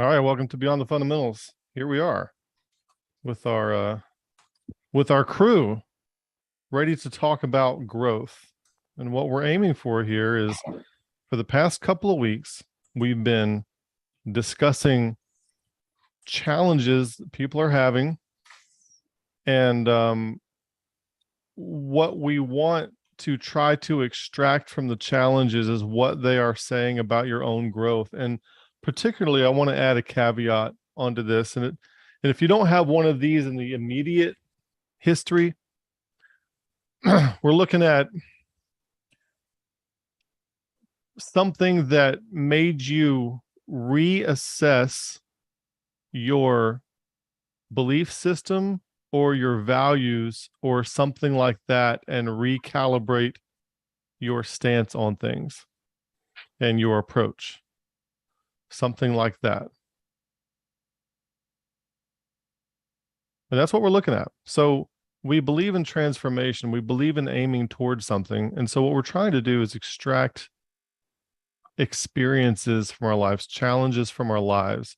All right, welcome to Beyond the Fundamentals. Here we are with our crew, ready to talk about growth. And what we're aiming for here is, for the past couple of weeks, we've been discussing challenges that people are having, and what we want to try to extract from the challenges is what they are saying about your own growth. And particularly, I want to add a caveat onto this. And if you don't have one of these in the immediate history, we're looking at something that made you reassess your belief system or your values or something like that, and recalibrate your stance on things and your approach. Something like that. And that's what we're looking at. So we believe in transformation. We believe in aiming towards something. And so what we're trying to do is extract experiences from our lives, challenges from our lives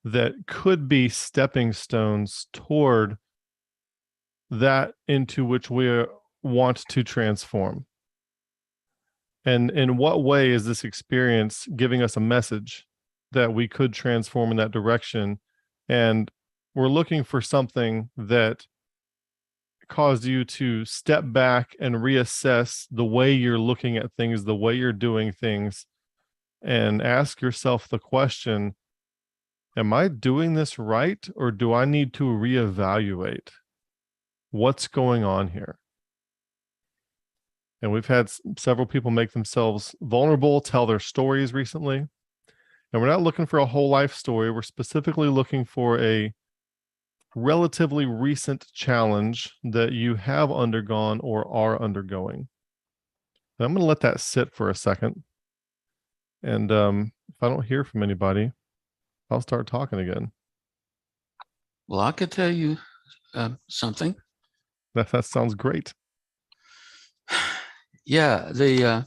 that could be stepping stones toward that into which we want to transform. And in what way is this experience giving us a message that we could transform in that direction? And we're looking for something that caused you to step back and reassess the way you're looking at things, the way you're doing things, and ask yourself the question, am I doing this right, or do I need to reevaluate what's going on here? And we've had several people make themselves vulnerable, tell their stories recently. And we're not looking for a whole life story. We're specifically looking for a relatively recent challenge that you have undergone or are undergoing. And I'm going to let that sit for a second. And if I don't hear from anybody, I'll start talking again. Well, I could tell you something. That sounds great. Yeah, the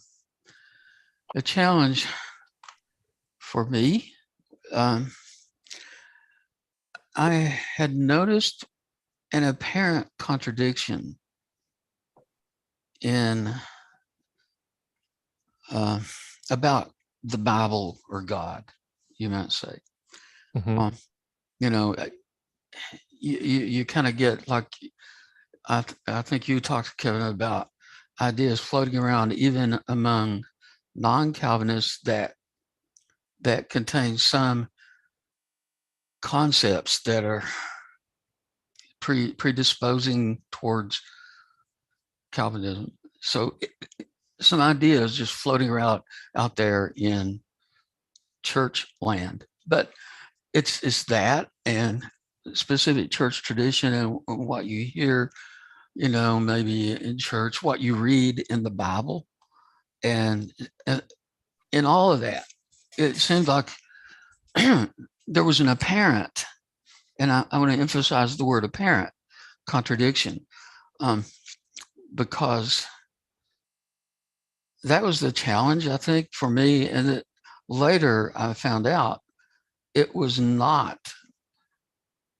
challenge for me, I had noticed an apparent contradiction in about the Bible or God, you might say. Mm-hmm. You kind of get like, I think you talked, Kevin, about ideas floating around even among non-Calvinists that contain some concepts that are predisposing towards Calvinism. So some ideas just floating around out there in church land, but it's that and specific church tradition and what you hear, maybe in church, what you read in the Bible, and in all of that, it seems like there was an apparent, and I want to emphasize the word apparent, contradiction, because that was the challenge, I think, for me. And that later I found out it was not,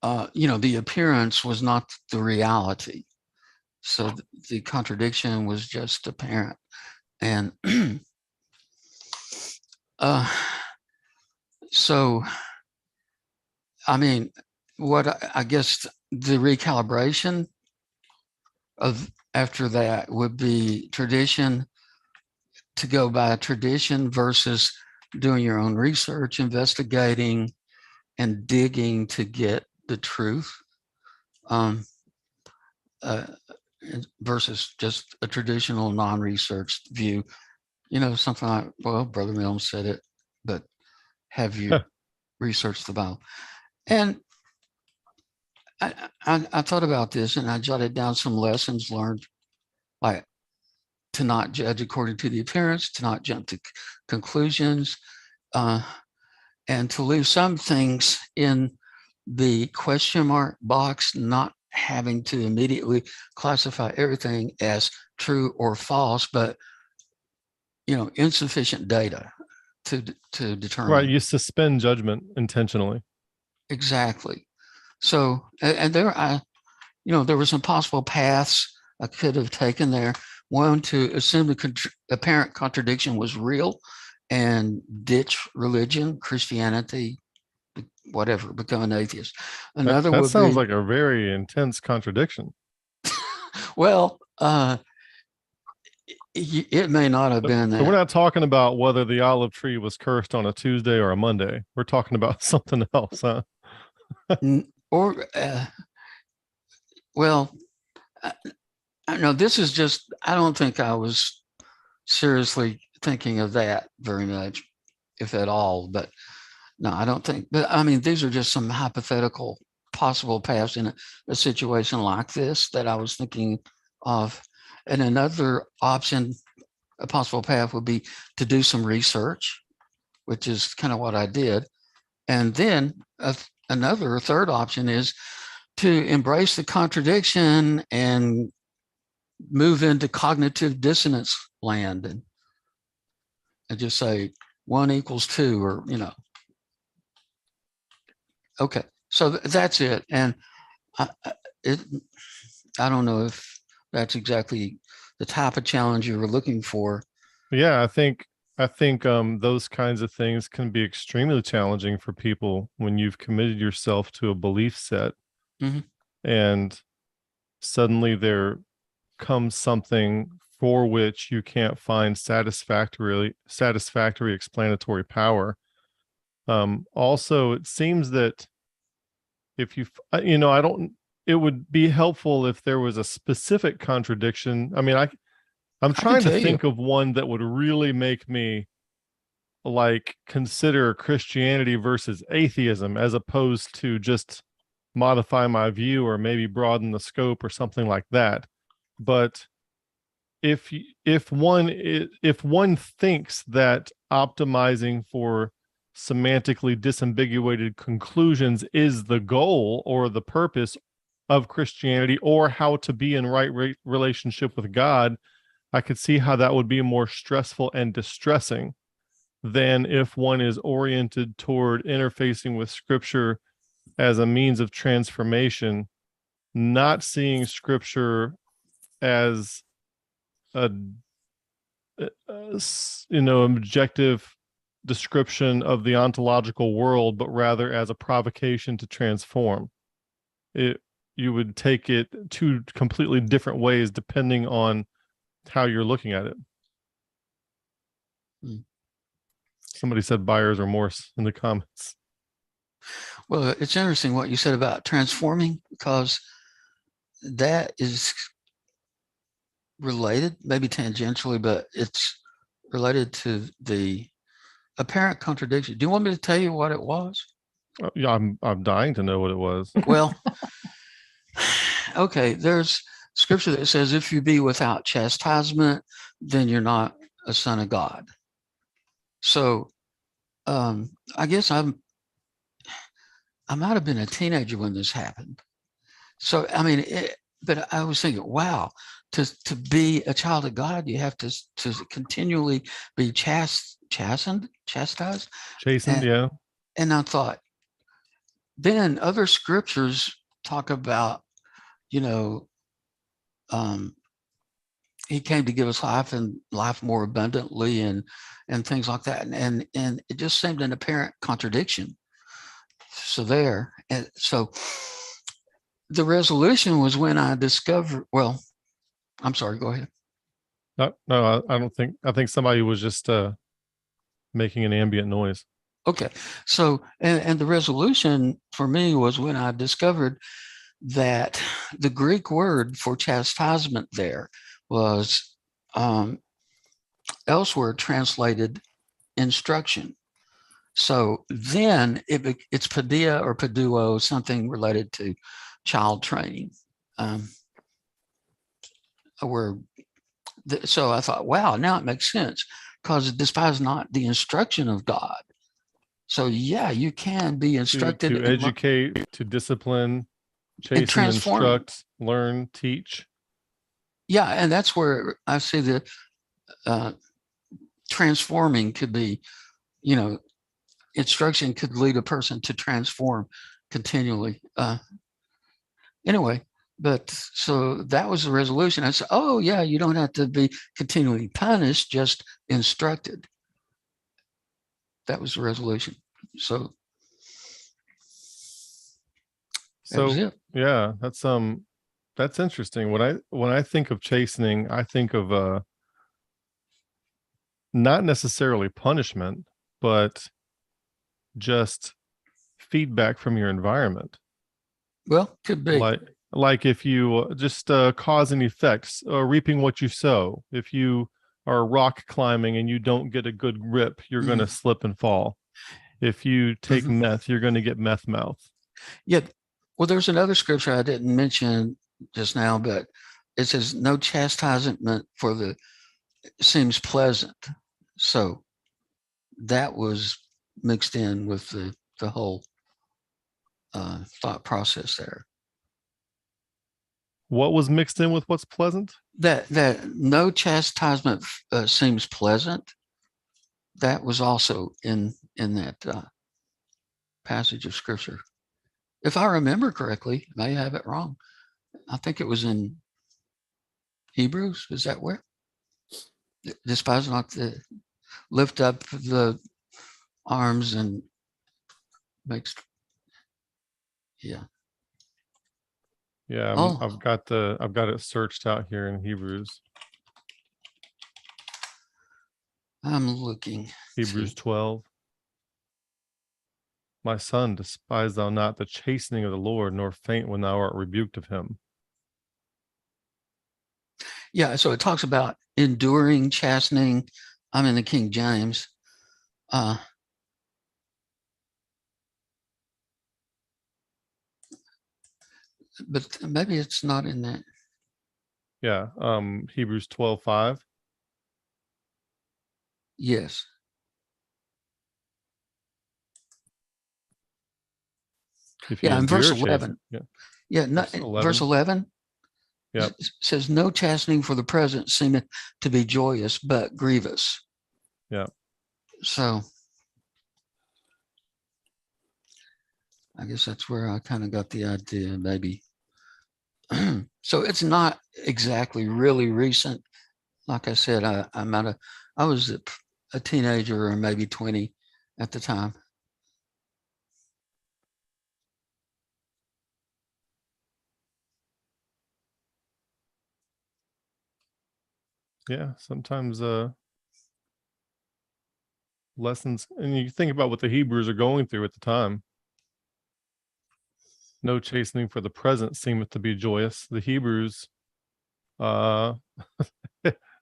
the appearance was not the reality. So the contradiction was just apparent. And so, I mean, what I guess the recalibration of after that would be tradition, to go by tradition versus doing your own research, investigating and digging to get the truth, versus just a traditional non-researched view. Something like, well, Brother Milne said it, but have you researched the Bible? And I thought about this, and I jotted down some lessons learned, like to not judge according to the appearance, to not jump to conclusions, and to leave some things in the question mark box, not having to immediately classify everything as true or false, but insufficient data. to Right. determine You suspend judgment intentionally. exactly. So, and there, there were some possible paths I could have taken there. One, to assume the apparent contradiction was real and ditch religion, Christianity, whatever, become an atheist. Another That would sounds be, like a very intense contradiction. well, it may not have been So we're that. not talking about whether the olive tree was cursed on a Tuesday or a Monday. We're talking about something else, huh? Or, well, I, I know this is just, I don't think I was seriously thinking of that very much, if at all. But no, I don't think. But I mean, these are just some hypothetical possible paths in a situation like this that I was thinking of. And another option, a possible path would be to do some research, which is kind of what I did. And then another third option is to embrace the contradiction and move into cognitive dissonance land and just say 1 = 2, or okay. So that's it. And I, it, I don't know if that's exactly the type of challenge you were looking for. Yeah, I think those kinds of things can be extremely challenging for people when you've committed yourself to a belief set Mhm. and suddenly there comes something for which you can't find satisfactory explanatory power. Also, it seems that if I don't, it would be helpful if there was a specific contradiction. I mean, I'm I can trying to tell you. think of one that would really make me like consider Christianity versus atheism as opposed to just modify my view or maybe broaden the scope or something like that. But if if one thinks that optimizing for semantically disambiguated conclusions is the goal or the purpose of Christianity or how to be in relationship with God, I could see how that would be more stressful and distressing than if one is oriented toward interfacing with scripture as a means of transformation, not seeing scripture as a, objective description of the ontological world, but rather as a provocation to transform. It You would take it two completely different ways depending on how you're looking at it. Mm. Somebody said buyer's remorse in the comments. Well, it's interesting what you said about transforming, because that is related, maybe tangentially, but it's related to the apparent contradiction. Do you want me to tell you what it was? Yeah, I'm dying to know what it was. Well, okay, there's scripture that says, if you be without chastisement, then you're not a son of God. So I guess I might have been a teenager when this happened. So, I mean, but I was thinking, wow, to be a child of God, you have to continually be chastised. Chastened, And, yeah. and I thought, then other scriptures talk about, you know, um, he came to give us life and life more abundantly, and things like that. And it just seemed an apparent contradiction. So there. And so the resolution was when I discovered, well, I'm sorry, go ahead. No, I don't think. I think somebody was just making an ambient noise. Okay. So, and the resolution for me was when I discovered that the Greek word for chastisement there was elsewhere translated instruction. So then it's pedia or peduo, something related to child training. Where so I thought, wow, now it makes sense, because despise not the instruction of God. So yeah, you can be instructed To educate, to discipline, and chasten, transform. instruct, learn, teach. Yeah, and that's where I see the uh, transforming could be instruction could lead a person to transform continually. Anyway, but so that was the resolution. I said, oh, yeah, you don't have to be continually punished, just instructed. That was the resolution. So that was it. Yeah, that's interesting. When I think of chastening, I think of not necessarily punishment, but just feedback from your environment. Well, could be. Like if you just cause and effects, reaping what you sow. If you are rock climbing and you don't get a good grip, you're going to slip and fall. If you take meth, you're going to get meth mouth. Yeah. Well, there's another scripture I didn't mention just now, but it says, no chastisement for the seems pleasant. So that was mixed in with the whole thought process there. What was mixed in with what's pleasant? That no chastisement seems pleasant. That was also in that passage of scripture. If I remember correctly, I may have it wrong. I think it was in Hebrews. Is that where? Despise not to lift up the arms and makes. Yeah. Yeah, Oh, I've got it searched out here in Hebrews. I'm looking. Hebrews 12. My son, despise thou not the chastening of the Lord, nor faint when thou art rebuked of him. Yeah, so it talks about enduring chastening. I'm in the King James. But maybe it's not in that. Yeah, Hebrews 12:5. Yes. If Yeah, you in verse endure 11. chastening, Yeah, verse 11 Yep. says, no chastening for the present seemeth to be joyous, but grievous. Yeah. So I guess that's where I kind of got the idea, maybe. So it's not exactly really recent. Like I said, I was a teenager or maybe 20 at the time. Yeah, sometimes lessons, and you think about what the Hebrews are going through at the time. No chastening for the present seemeth to be joyous. The Hebrews, uh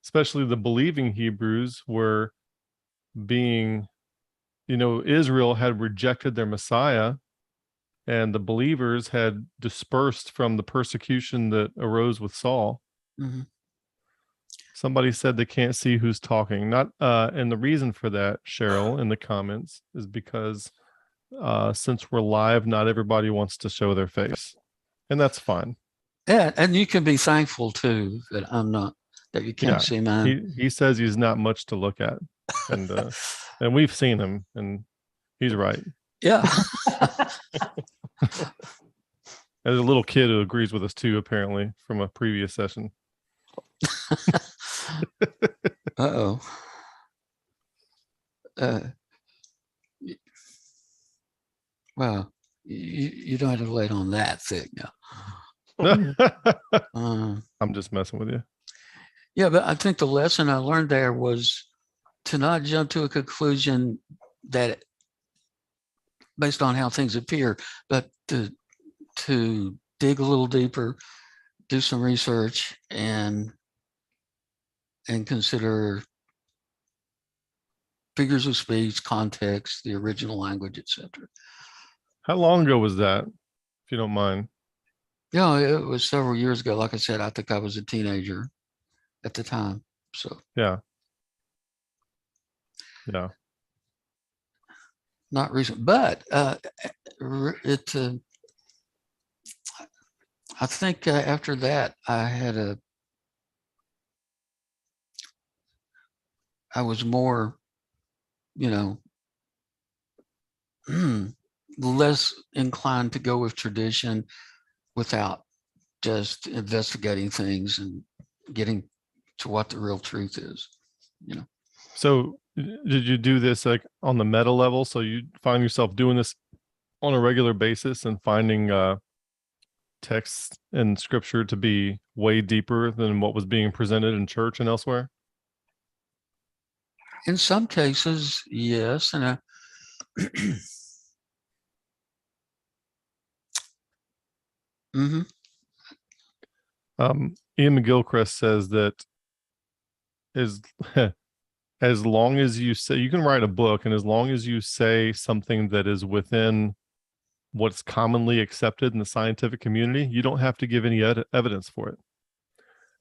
especially the believing Hebrews, were being, Israel had rejected their Messiah, and the believers had dispersed from the persecution that arose with Saul. Mm-hmm. Somebody said they can't see who's talking. Not and the reason for that, Cheryl, in the comments, is because since we're live, not everybody wants to show their face, and that's fine. Yeah, and you can be thankful too that that you can't see mine. He says he's not much to look at, and we've seen him, and he's right. Yeah. There's a little kid who agrees with us too, apparently, from a previous session. Uh-oh. Well, you don't have to lay it on that thick now. I'm just messing with you. Yeah, but I think the lesson I learned there was to not jump to a conclusion that based on how things appear, but to dig a little deeper, do some research, and consider figures of speech, context, the original language, etc. How long ago was that, if you don't mind? Yeah, it was several years ago. Like I said, I think I was a teenager at the time. So Yeah. not recent, but I think after that I was more, less inclined to go with tradition without just investigating things and getting to what the real truth is, you know. So did you do this like on the meta level? So you find yourself doing this on a regular basis and finding texts in scripture to be way deeper than what was being presented in church and elsewhere? In some cases, yes. And mm-hmm. Ian McGilchrist says that as as long as you say, you can write a book, and as long as you say something that is within what's commonly accepted in the scientific community, you don't have to give any evidence for it.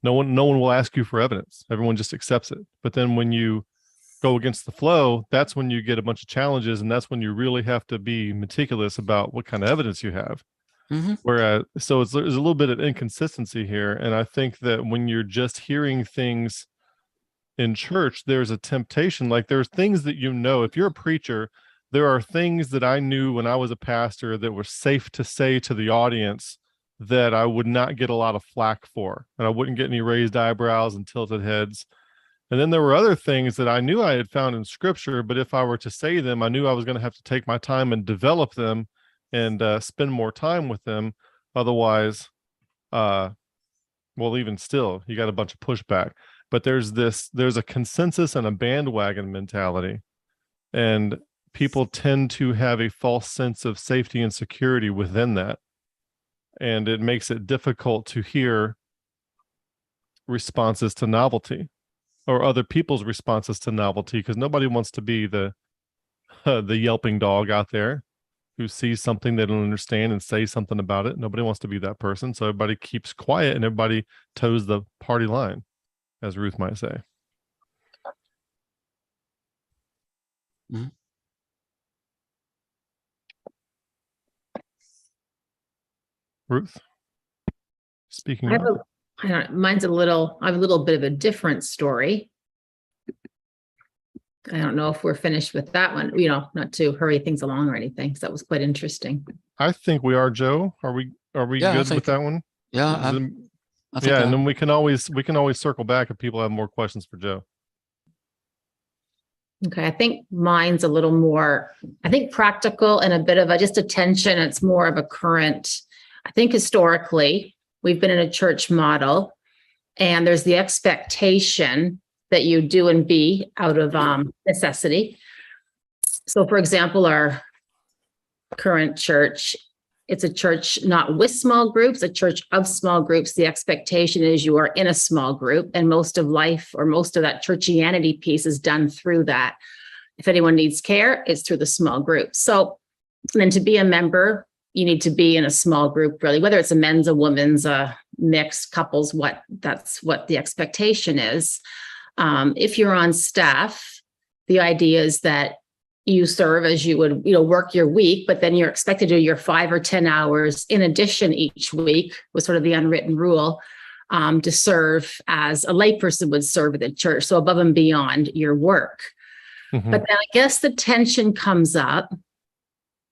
No one will ask you for evidence. Everyone just accepts it. But then when you go against the flow, that's when you get a bunch of challenges, and that's when you really have to be meticulous about what kind of evidence you have. Mm-hmm. Whereas, so there's a little bit of inconsistency here, and I think that when you're just hearing things in church, there's a temptation. Like there's things that, if you're a preacher, there are things that I knew when I was a pastor that were safe to say to the audience that I would not get a lot of flack for, and I wouldn't get any raised eyebrows and tilted heads. And then there were other things that I knew I had found in scripture, but if I were to say them, I knew I was going to have to take my time and develop them and spend more time with them. Otherwise, well, even still, you got a bunch of pushback. But there's a consensus and a bandwagon mentality. And people tend to have a false sense of safety and security within that. And it makes it difficult to hear responses to novelty or other people's responses to novelty, because nobody wants to be the yelping dog out there who sees something they don't understand and say something about it. Nobody wants to be that person. So everybody keeps quiet and everybody toes the party line, as Ruth might say. Mm-hmm. Ruth, speaking I of. have mine's I have a little bit of a different story. I don't know if we're finished with that one, not to hurry things along or anything, because that was quite interesting. I think we are, Joe. Are we good with that one? Yeah. And then we can always circle back if people have more questions for Joe. Okay, I think mine's a little more, practical and a bit of just attention. It's more of a current, I think historically, we've been in a church model, and there's the expectation that you do and be out of necessity. So, for example, our current church, it's a church not with small groups, a church of small groups. The expectation is you are in a small group, and most of life or most of that churchianity piece is done through that. If anyone needs care, it's through the small group. So then to be a member, you need to be in a small group, really, whether it's a men's, a women's, a mixed couples, that's what the expectation is. If you're on staff, the idea is that you serve as you would, work your week, but then you're expected to do your 5 or 10 hours in addition each week, was sort of the unwritten rule, to serve as a layperson would serve at the church. So above and beyond your work. Mm-hmm. But then I guess the tension comes up.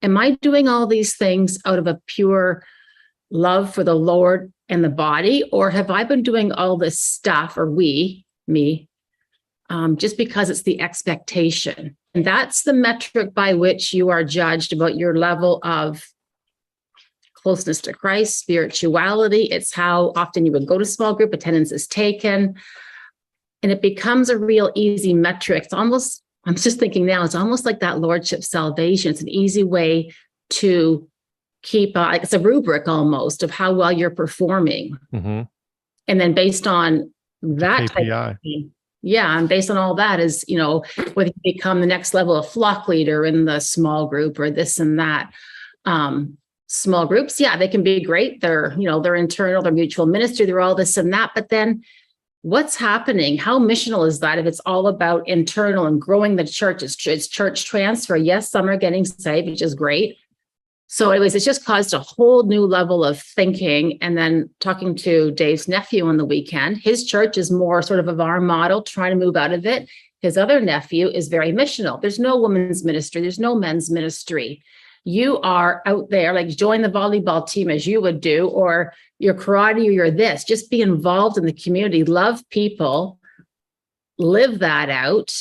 Am I doing all these things out of a pure love for the Lord and the body? Or have I been doing all this stuff, or me, just because it's the expectation? And that's the metric by which you are judged about your level of closeness to Christ, spirituality. It's how often you would go to small group, attendance is taken. And it becomes a real easy metric. It's almost, I'm just thinking now, it's almost like that lordship salvation. It's an easy way to keep, it's a rubric almost of how well you're performing. Mm-hmm. And then based on that type of thing, and based on all that is, whether you become the next level of flock leader in the small group or this and that. Small groups, they can be great. They're, they're internal, they're mutual ministry, they're all this and that. But then what's happening? How missional is that if it's all about internal and growing the church? It's church transfer. Yes, some are getting saved, which is great. So anyways, it's just caused a whole new level of thinking. And then talking to Dave's nephew on the weekend, his church is more sort of our model, trying to move out of it. His other nephew is very missional. There's no women's ministry. There's no men's ministry. You are out there, like join the volleyball team as you would do, or your karate, or you're this. Just be involved in the community, love people, live that out.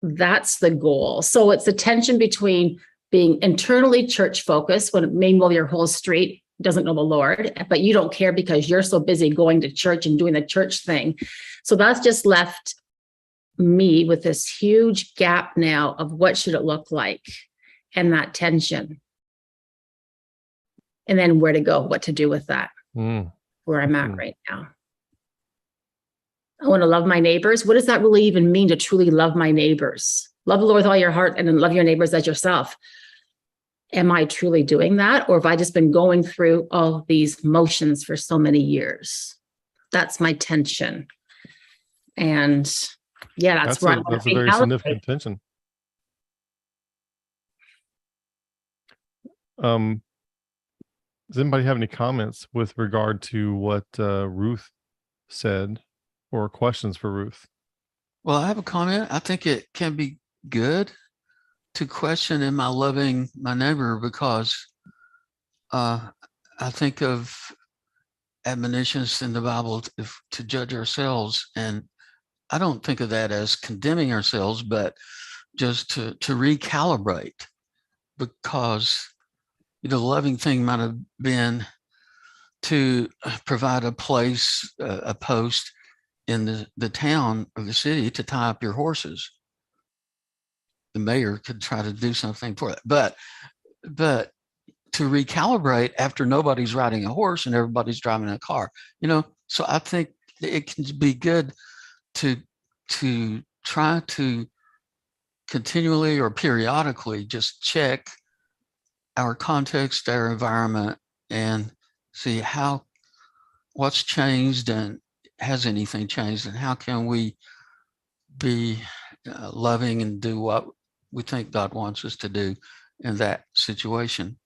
That's the goal. So it's a tension between being internally church focused when meanwhile your whole street doesn't know the Lord, but you don't care because you're so busy going to church and doing the church thing. So that's just left me with this huge gap now of what should it look like, and that tension. And then where to go, what to do with that, where I'm at right now. I want to love my neighbors. What does that really even mean to truly love my neighbors? Love the Lord with all your heart and then love your neighbors as yourself. Am I truly doing that? Or have I just been going through all these motions for so many years? That's my tension. And yeah, that's where that's a very significant tension. Does anybody have any comments with regard to what Ruth said, or questions for Ruth? Well, I have a comment. I think it can be good to question, am I loving my neighbor? Because I think of admonitions in the Bible to judge ourselves. And I don't think of that as condemning ourselves, but just to recalibrate, because the loving thing might have been to provide a place, a post in the town or the city to tie up your horses. The mayor could try to do something for that, but to recalibrate after nobody's riding a horse and everybody's driving a car, so I think it can be good to try to continually or periodically just check our context, our environment, and see what's changed, and has anything changed, and how can we be loving and do what we think God wants us to do in that situation.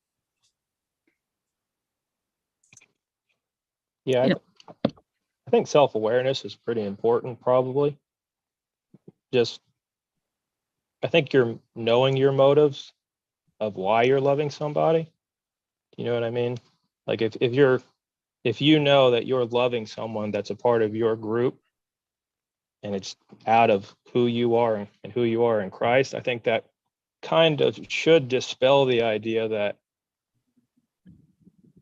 Yeah, I think self-awareness is pretty important, probably. I think you're knowing your motives of why you're loving somebody. You know what I mean? Like if you know that you're loving someone that's a part of your group, and it's out of who you are and who you are in Christ, I think that kind of should dispel the idea that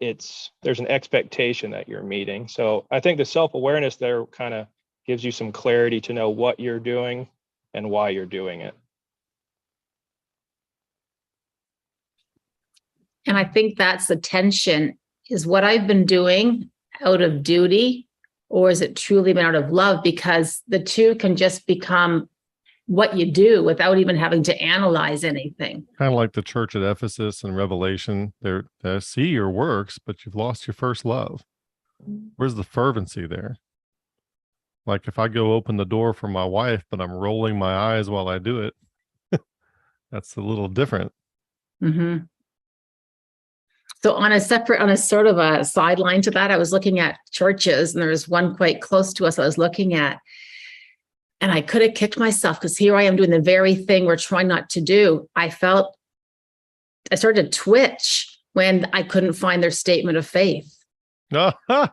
there's an expectation that you're meeting. So I think the self-awareness there kind of gives you some clarity to know what you're doing and why you're doing it. And I think that's the tension, is what I've been doing out of duty, or is it truly been out of love? Because the two can just become what you do without even having to analyze anything. Kind of like the church at Ephesus and Revelation. They see your works, but you've lost your first love. Where's the fervency there? Like if I go open the door for my wife, but I'm rolling my eyes while I do it, that's a little different. Mm-hmm. So on a sort of a sideline to that, I was looking at churches, and there was one quite close to us I was looking at, and I could have kicked myself because here I am doing the very thing we're trying not to do. I started to twitch when I couldn't find their statement of faith. Rather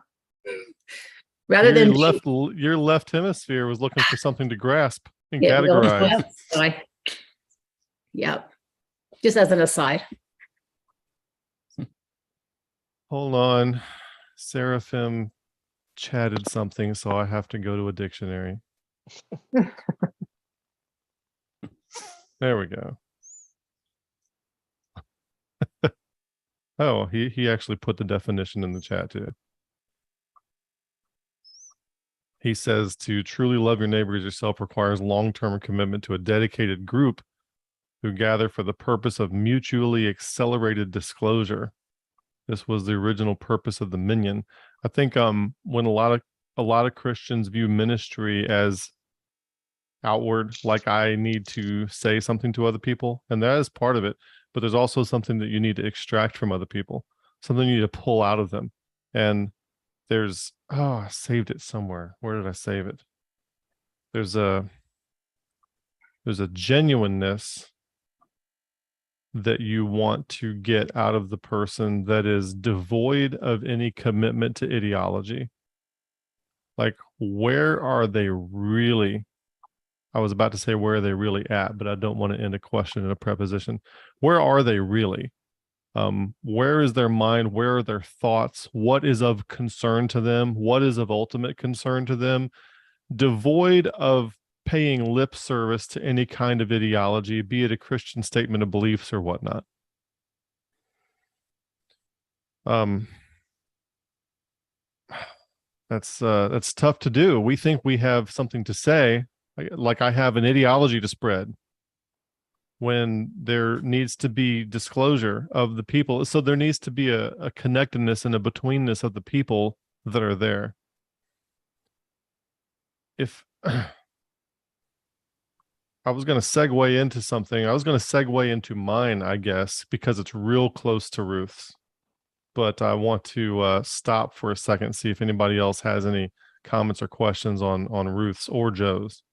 than your left hemisphere was looking for something to grasp and categorize. Yep. Just as an aside. Hold on. Seraphim chatted something, so I have to go to a dictionary. There we go. Oh, he actually put the definition in the chat too. He says to truly love your neighbor as yourself requires long-term commitment to a dedicated group who gather for the purpose of mutually accelerated disclosure. This was the original purpose of the minyan. I think when a lot of Christians view ministry as outward, like I need to say something to other people, and that is part of it, but there's also something that you need to extract from other people, something you need to pull out of them. And there's, oh, I saved it somewhere. Where did I save it? There's a genuineness that you want to get out of the person that is devoid of any commitment to ideology. Like, where are they really? I was about to say, where are they really at? But I don't want to end a question in a preposition. Where are they really? Where is their mind? Where are their thoughts? What is of concern to them? What is of ultimate concern to them? Devoid of paying lip service to any kind of ideology, be it a Christian statement of beliefs or whatnot. That's tough to do. We think we have something to say, like I have an ideology to spread, when there needs to be disclosure of the people. So there needs to be a connectedness and a betweenness of the people that are there. If I was going to segue into something, I was going to segue into mine, I guess, because it's real close to Ruth's. But I want to stop for a second, see if anybody else has any comments or questions on Ruth's or Joe's.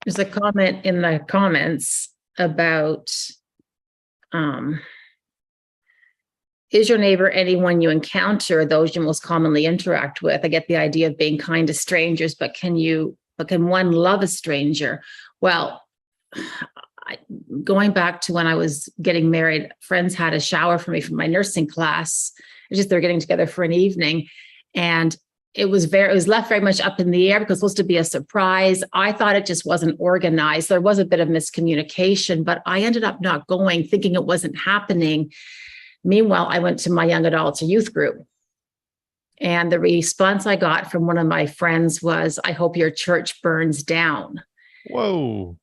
There's a comment in the comments about, is your neighbor anyone you encounter, those you most commonly interact with? I get the idea of being kind to strangers, but can one love a stranger? Well, going back to when I was getting married, friends had a shower for me from my nursing class. It's just they're getting together for an evening, and it was left very much up in the air because it was supposed to be a surprise. I thought it just wasn't organized. There was a bit of miscommunication, but I ended up not going, thinking it wasn't happening. Meanwhile, I went to my young adults youth group, and the response I got from one of my friends was, "I hope your church burns down." Whoa.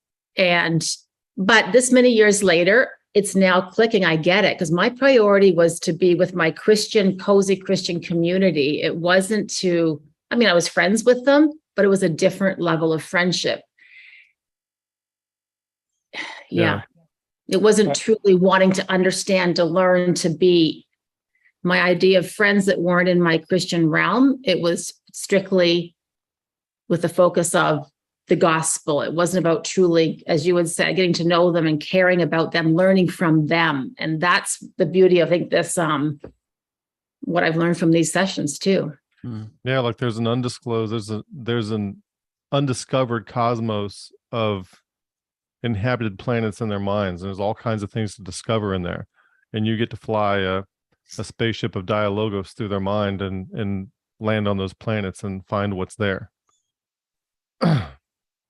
But this many years later, it's now clicking. I get it, because my priority was to be with my cozy Christian community. It wasn't I was friends with them, but it was a different level of friendship. Yeah. It wasn't truly wanting to understand, to learn, to be my idea of friends that weren't in my Christian realm. It was strictly with the focus of the gospel. It wasn't about truly, as you would say, getting to know them and caring about them, learning from them. And that's the beauty of, I think, this, what I've learned from these sessions too. Yeah, like there's an undisclosed, there's an undiscovered cosmos of inhabited planets in their minds, and there's all kinds of things to discover in there. And you get to fly a spaceship of dialogos through their mind and land on those planets and find what's there.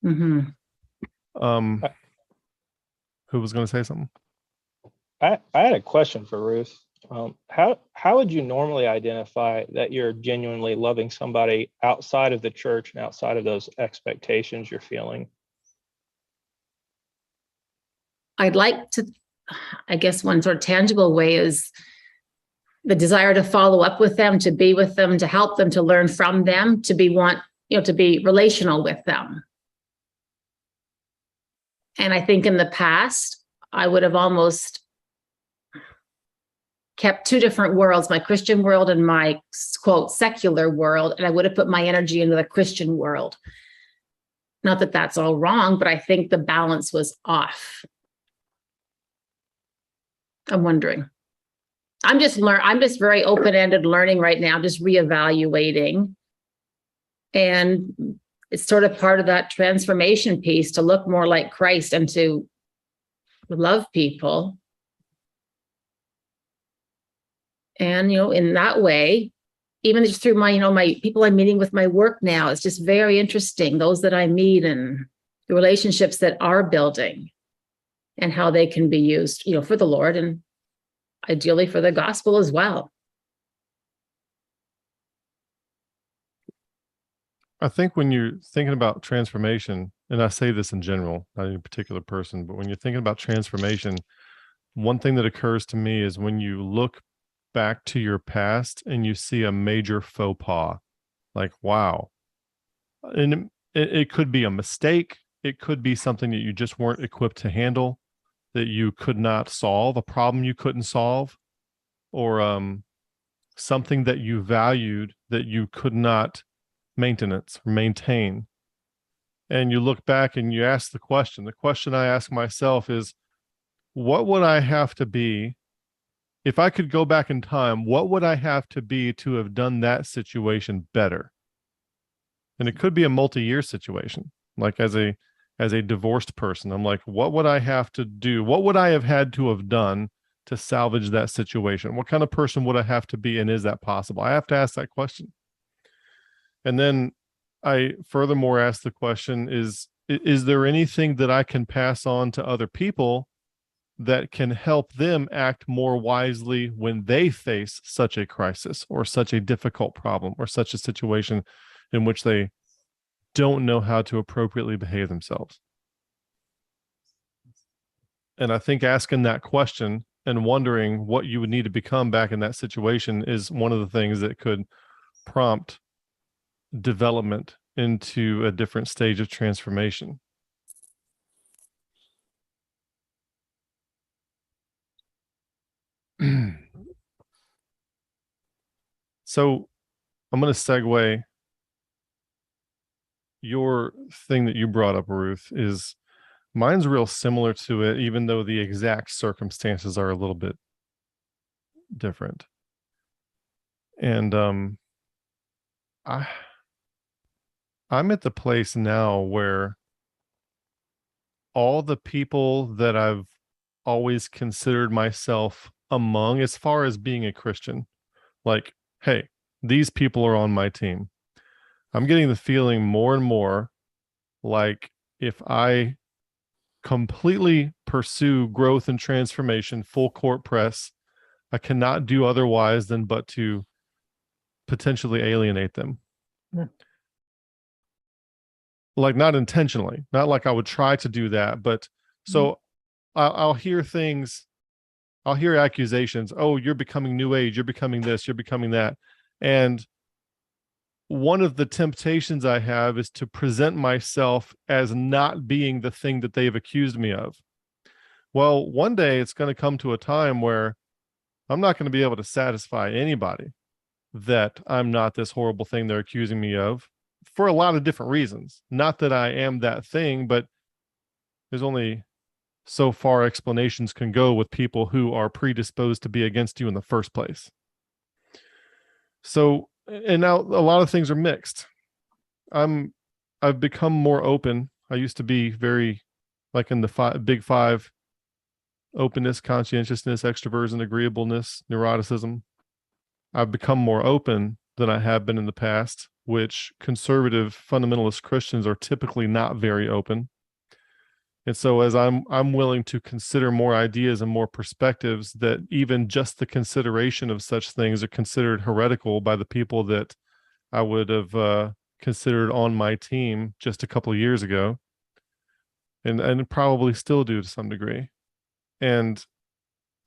Mm-hmm. Who was going to say something? I had a question for Ruth. How would you normally identify that you're genuinely loving somebody outside of the church and outside of those expectations you're feeling? I'd like to, I guess one sort of tangible way is the desire to follow up with them, to be with them, to help them, to learn from them, to be relational with them. And I think in the past, I would have almost kept two different worlds, my Christian world and my, quote, secular world, and I would have put my energy into the Christian world. Not that that's all wrong, but I think the balance was off. I'm wondering. I'm just very open-ended learning right now, just reevaluating. And it's sort of part of that transformation piece, to look more like Christ and to love people. And, in that way, even just through my, my people I'm meeting with my work now, it's just very interesting, those that I meet and the relationships that are building and how they can be used, for the Lord and ideally for the gospel as well. I think when you're thinking about transformation, and I say this in general, not any particular person, but when you're thinking about transformation, one thing that occurs to me is when you look back to your past and you see a major faux pas, like, wow. And it could be a mistake. it could be something that you just weren't equipped to handle, that you could not solve, a problem you couldn't solve, or something that you valued that you could not maintain. And you look back and you ask the question I ask myself is, what would I have to be if I could go back in time? What would I have to be to have done that situation better? And it could be a multi-year situation. Like as a divorced person, I'm like, what would I have to do? What would I have had to have done to salvage that situation? What kind of person would I have to be? And is that possible? I have to ask that question. And then I furthermore ask the question, is there anything that I can pass on to other people that can help them act more wisely when they face such a crisis or such a difficult problem or such a situation in which they don't know how to appropriately behave themselves? And I think asking that question and wondering what you would need to become back in that situation is one of the things that could prompt development into a different stage of transformation. So I'm going to segue. Your thing that you brought up, Ruth, is mine's real similar to it, even though the exact circumstances are a little bit different. And I'm at the place now where all the people that I've always considered myself among, as far as being a Christian, like, hey, these people are on my team. I'm getting the feeling more and more like if I completely pursue growth and transformation, full court press, I cannot do otherwise than but to potentially alienate them. Yeah. Like, not intentionally, not like I would try to do that, but so I'll hear things, I'll hear accusations. Oh, you're becoming new age. You're becoming this, you're becoming that. And one of the temptations I have is to present myself as not being the thing that they've accused me of. Well, one day it's going to come to a time where I'm not going to be able to satisfy anybody that I'm not this horrible thing they're accusing me of, for a lot of different reasons. Not that I am that thing, but there's only so far explanations can go with people who are predisposed to be against you in the first place. So, and now a lot of things are mixed. I've become more open. I used to be very like in the big five: openness, conscientiousness, extroversion, agreeableness, neuroticism. I've become more open than I have been in the past, which conservative fundamentalist Christians are typically not very open. And so as I'm willing to consider more ideas and more perspectives, that even just the consideration of such things are considered heretical by the people that I would have considered on my team just a couple of years ago, and probably still do to some degree. And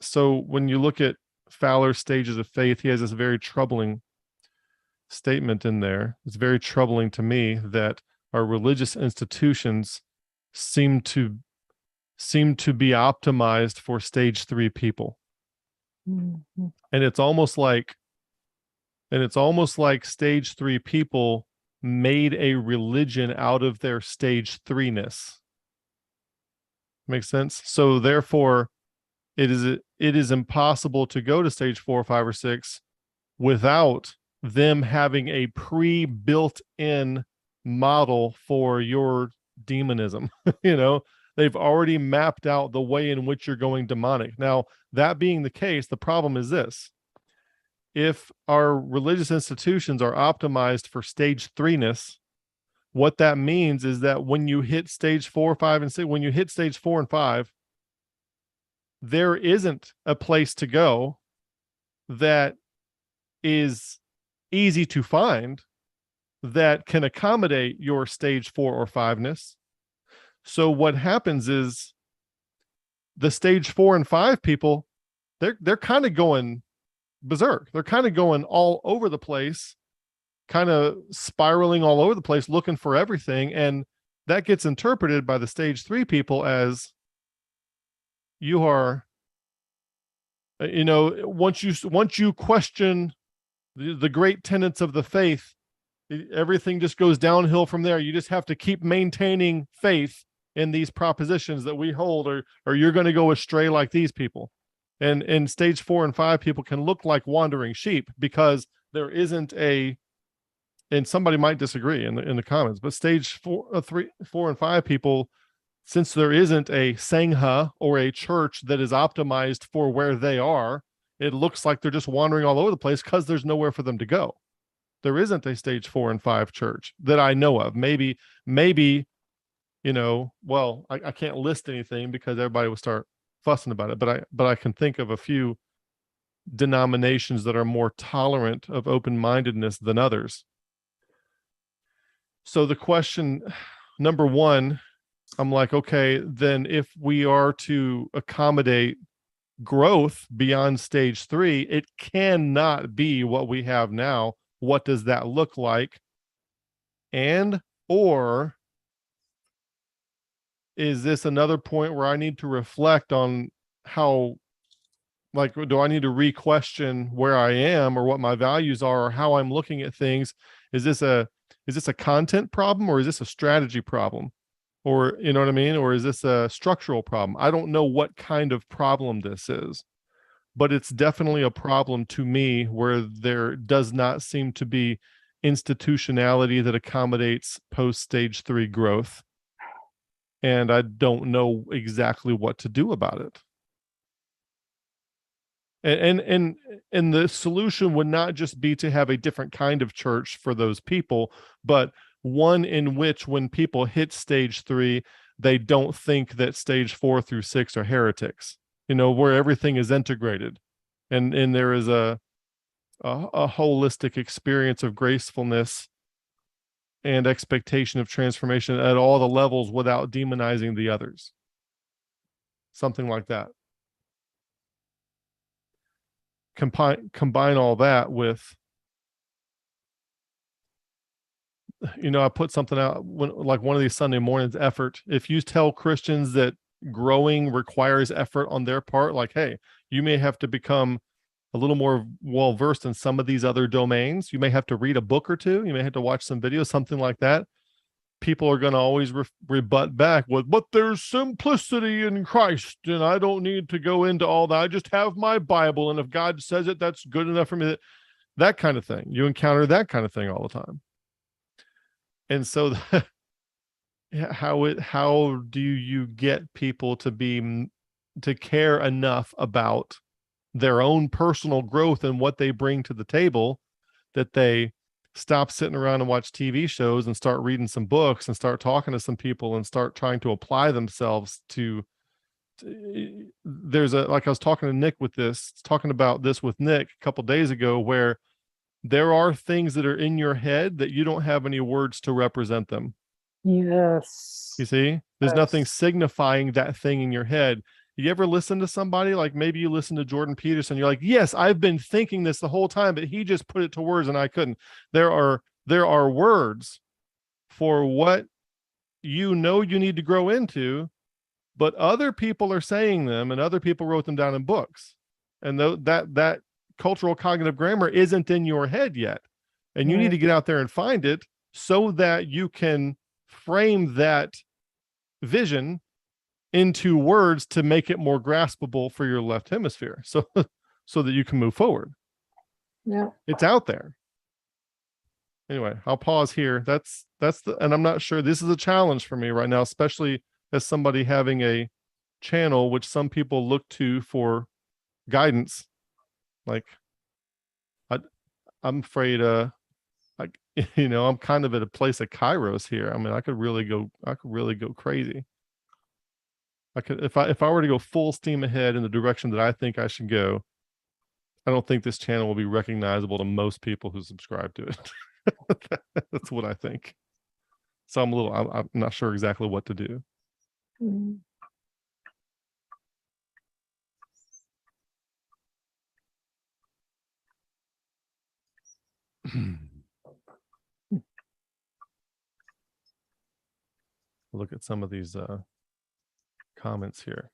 so when you look at Fowler's Stages of Faith, he has this very troubling statement in there. It's very troubling to me that our religious institutions seem to be optimized for stage 3 people. Mm-hmm. And it's almost like stage 3 people made a religion out of their stage 3-ness. Makes sense? So therefore, it is impossible to go to stage 4, 5, or 6 without them having a pre-built-in model for your demonism. They've already mapped out the way in which you're going demonic. Now, that being the case, the problem is this: if our religious institutions are optimized for stage 3-ness, what that means is that when you hit stage 4, 5, and 6, when you hit stage 4 and 5, there isn't a place to go that is easy to find that can accommodate your stage 4 or 5-ness. So what happens is the stage 4 and 5 people, they're kind of going berserk. They're kind of going all over the place, kind of spiraling all over the place, looking for everything. And that gets interpreted by the stage 3 people as you are, once you question the great tenets of the faith, everything just goes downhill from there. You just have to keep maintaining faith in these propositions that we hold, or you're going to go astray like these people. And stage 4 and 5 people can look like wandering sheep because there isn't and somebody might disagree in the comments, but stage 4, 3, 4, and 5 people, since there isn't a sangha or a church that is optimized for where they are, it looks like they're just wandering all over the place because there's nowhere for them to go. There isn't a stage 4 and 5 church that I know of. Maybe, I can't list anything because everybody will start fussing about it, but I can think of a few denominations that are more tolerant of open-mindedness than others. So the question, number one, I'm like, okay, then if we are to accommodate growth beyond stage 3, it cannot be what we have now. What does that look like? And, or is this another point where I need to reflect on how, like, do I need to re-question where I am or what my values are or how I'm looking at things? Is this a content problem or is this a strategy problem? Or, you know what I mean? Or is this a structural problem? I don't know what kind of problem this is, but it's definitely a problem to me where there does not seem to be institutionality that accommodates post stage 3 growth. And I don't know exactly what to do about it. And the solution would not just be to have a different kind of church for those people, but one in which when people hit stage 3, they don't think that stage 4 through 6 are heretics, where everything is integrated and there is a holistic experience of gracefulness and expectation of transformation at all the levels without demonizing the others. Something like that. Combine all that with, I put something out like one of these Sunday mornings, effort. If you tell Christians that growing requires effort on their part, like, hey, you may have to become a little more well versed in some of these other domains. You may have to read a book or two. You may have to watch some videos, something like that. People are going to always rebut back with, but there's simplicity in Christ, and I don't need to go into all that. I just have my Bible, and if God says it, that's good enough for me. That kind of thing. You encounter that kind of thing all the time. And so how do you get people to care enough about their own personal growth and what they bring to the table that they stop sitting around and watch TV shows and start reading some books and start talking to some people and start trying to apply themselves to like I was talking to Nick talking about this with Nick a couple days ago, where there are things that are in your head that you don't have any words to represent them. Yes. You see, there's nothing signifying that thing in your head. You ever listen to somebody, like maybe you listen to Jordan Peterson, you're like, yes, I've been thinking this the whole time, but he just put it to words and I couldn't. There are words for what you need to grow into, but other people are saying them and other people wrote them down in books. And that cultural cognitive grammar isn't in your head yet. And you need to get out there and find it so that you can frame that vision into words to make it more graspable for your left hemisphere, so that you can move forward. Yeah, it's out there. Anyway, I'll pause here. And I'm not sure, this is a challenge for me right now, especially as somebody having a channel which some people look to for guidance. Like, I'm afraid I'm kind of at a place of Kairos here. I mean, I could really go crazy. If I were to go full steam ahead in the direction that I think I should go, I don't think this channel will be recognizable to most people who subscribe to it. That's what I think. So I'm not sure exactly what to do. Mm. look at some of these comments here.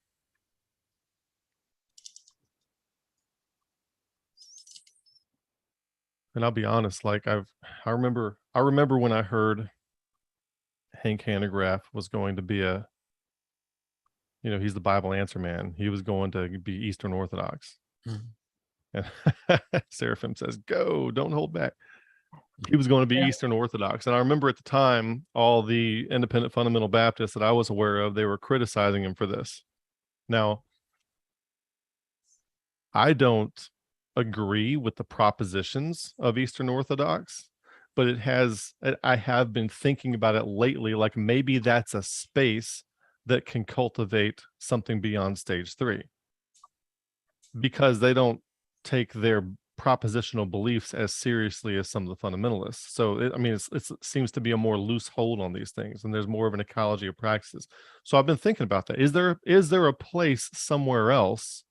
And I'll be honest, like I remember when I heard Hank Hanegraaff was going to be he's the Bible answer man. He was going to be Eastern Orthodox. Mhm. And Seraphim says, go, don't hold back. He was going to be Eastern Orthodox. And I remember at the time, all the independent fundamental Baptists that I was aware of, they were criticizing him for this. Now, I don't agree with the propositions of Eastern Orthodox, but I have been thinking about it lately, like maybe that's a space that can cultivate something beyond stage 3, because they don't take their propositional beliefs as seriously as some of the fundamentalists. So it seems to be a more loose hold on these things, and there's more of an ecology of practices. So I've been thinking about that. Is there a place somewhere else,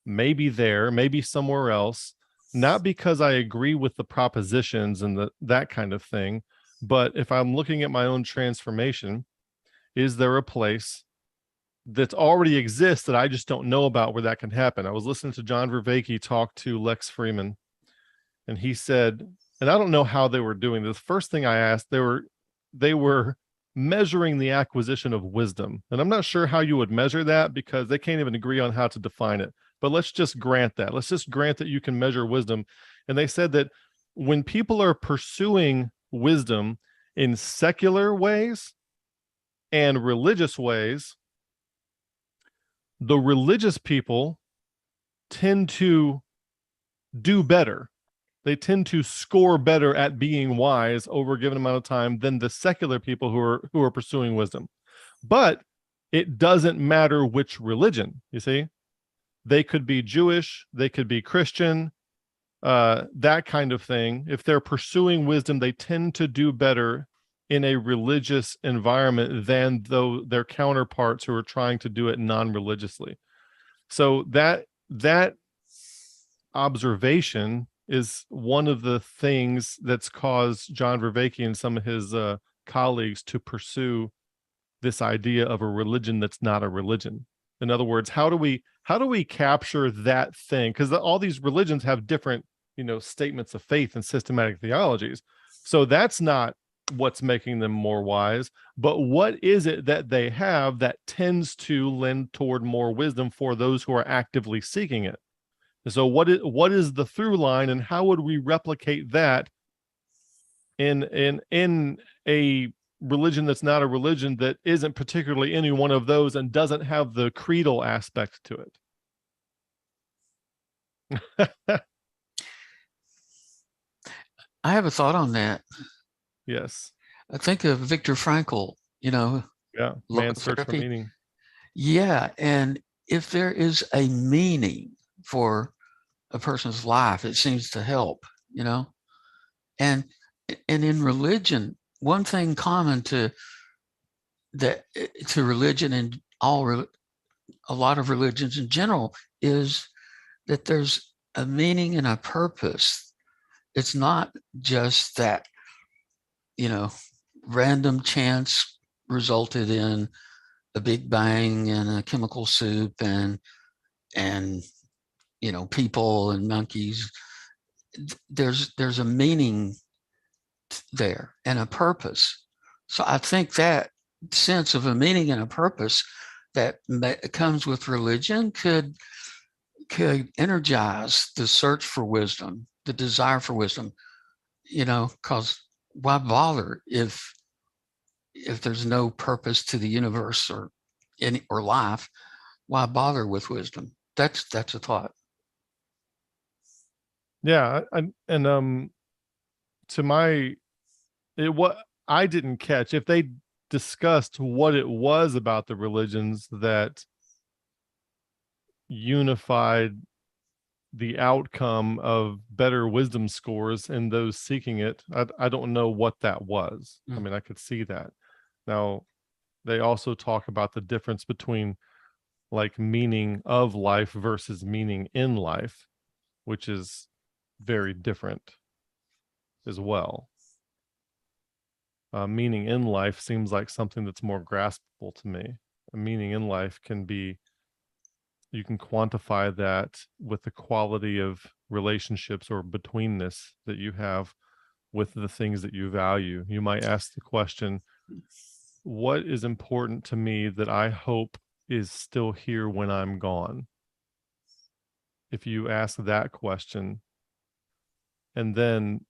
maybe somewhere else, not because I agree with the propositions and that kind of thing, but if I'm looking at my own transformation, is there a place that already exists that I just don't know about where that can happen? I was listening to John Vervaeke talk to Lex Freeman, and he said, and I don't know how they were doing this. First thing I asked, they were measuring the acquisition of wisdom. And I'm not sure how you would measure that, because they can't even agree on how to define it. But let's just grant that. Let's just grant that you can measure wisdom. And they said that when people are pursuing wisdom in secular ways and religious ways, the religious people tend to do better. They tend to score better at being wise over a given amount of time than the secular people who are pursuing wisdom. But it doesn't matter which religion, you see. They could be Jewish, they could be Christian, that kind of thing. If they're pursuing wisdom, they tend to do better in a religious environment than though their counterparts who are trying to do it non-religiously. So that observation is one of the things that's caused John Vervaeke and some of his colleagues to pursue this idea of a religion that's not a religion. In other words, how do we capture that thing? Because all these religions have different, statements of faith and systematic theologies. So that's not what's making them more wise, but what is it that they have that tends to lend toward more wisdom for those who are actively seeking it? So what is the through line, and how would we replicate that in a religion that's not a religion, that isn't particularly any one of those and doesn't have the creedal aspect to it? I have a thought on that. Yes. I think of Viktor Frankl, Yeah. Man's search for therapy. meaning. Yeah. And if there is a meaning for a person's life, it seems to help, and in religion, one thing common to religion and a lot of religions in general is that there's a meaning and a purpose. It's not just that, random chance resulted in a big bang and a chemical soup and people and monkeys. There's a meaning there and a purpose. So I think that sense of a meaning and a purpose that comes with religion could energize the search for wisdom, the desire for wisdom, because why bother if there's no purpose to the universe or life? Why bother with wisdom? That's a thought. Yeah, what I didn't catch, if they discussed what it was about the religions that unified the outcome of better wisdom scores in those seeking it. I don't know what that was. I mean, I could see that. Now, they also talk about the difference between like meaning of life versus meaning in life, which is very different as well. Meaning in life seems like something that's more graspable to me. A meaning in life can be, you can quantify that with the quality of relationships or betweenness that you have with the things that you value. You might ask the question, what is important to me that I hope is still here when I'm gone? If you ask that question, and then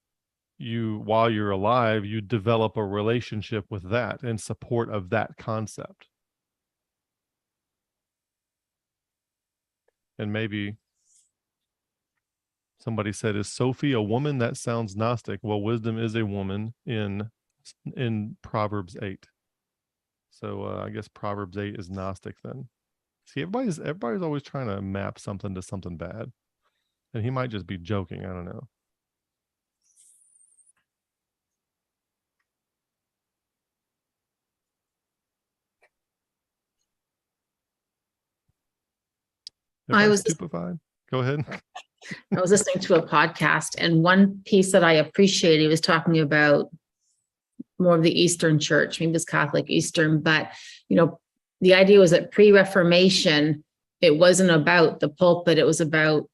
you, while you're alive, you develop a relationship with that in support of that concept. And maybe somebody said, is Sophie a woman? That sounds Gnostic. Well, wisdom is a woman in Proverbs 8. So I guess Proverbs 8 is Gnostic then. See, everybody's always trying to map something to something bad. And he might just be joking. I don't know. I Everybody's was stupefied. Go ahead. I was listening to a podcast, and one piece that I appreciated, he was talking about more of the Eastern Church, maybe it's Catholic Eastern, but the idea was that pre-Reformation, it wasn't about the pulpit, it was about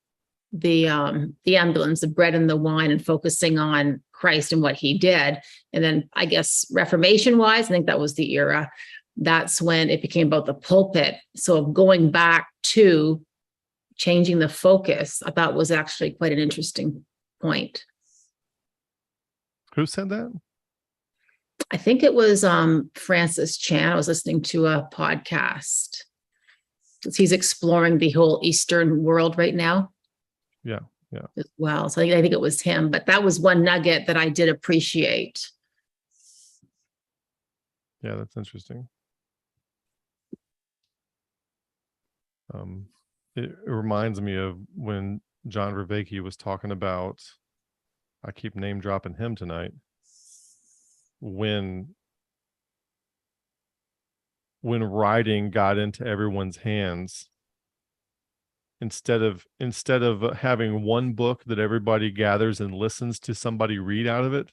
the ambulance, the bread and the wine, and focusing on Christ and what he did. And then I guess Reformation wise, I think that was the era. That's when it became about the pulpit. So going back to changing the focus, I thought was actually quite an interesting point. Who said that? I think it was Francis Chan. I was listening to a podcast. He's exploring the whole Eastern world right now. Yeah. As well. So I think it was him, but that was one nugget that I did appreciate. Yeah, that's interesting. It reminds me of when John Vervaeke was talking about, I keep name dropping him tonight, when writing got into everyone's hands, instead of having one book that everybody gathers and listens to somebody read out of it,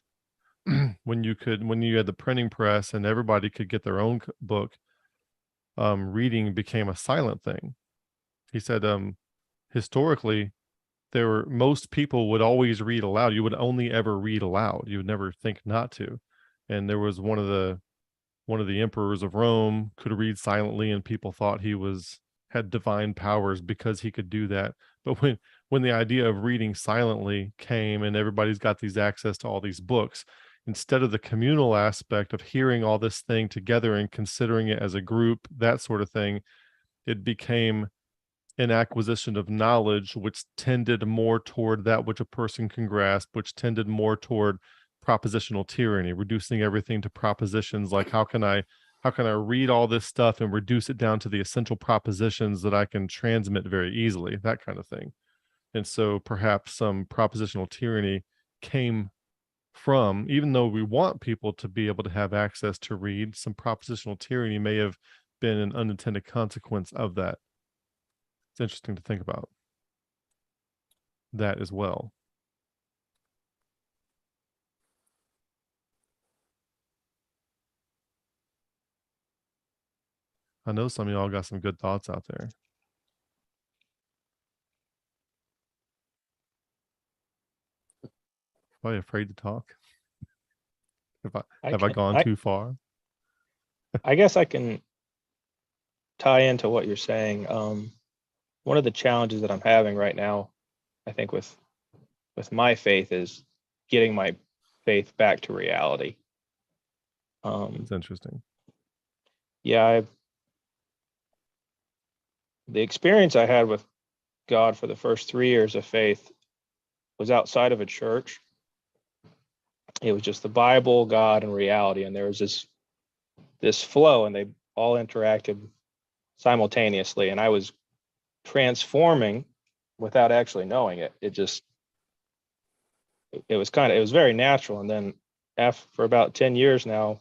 when you had the printing press and everybody could get their own book, reading became a silent thing. He said, historically, most people would always read aloud. You would only ever read aloud. You would never think not to. And there was one of the emperors of Rome could read silently, and people thought he had divine powers because he could do that. But when the idea of reading silently came, and everybody's got these access to all these books, instead of the communal aspect of hearing all this thing together and considering it as a group, that sort of thing, it became an acquisition of knowledge, which tended more toward that which a person can grasp, which tended more toward propositional tyranny, reducing everything to propositions. Like, how can I read all this stuff and reduce it down to the essential propositions that I can transmit very easily, that kind of thing. And so perhaps some propositional tyranny came from, even though we want people to be able to have access to read, some propositional tyranny may have been an unintended consequence of that. It's interesting to think about that as well. I know some of y'all got some good thoughts out there. Probably afraid to talk. Have I gone too far? I guess I can tie into what you're saying. One of the challenges that I'm having right now, I think with my faith, is getting my faith back to reality. It's interesting. Yeah, the experience I had with God for the first 3 years of faith was outside of a church. It was just the Bible, God, and reality, and there was this flow, and they all interacted simultaneously, and I was transforming without actually knowing it. It was very natural. And then for about 10 years now,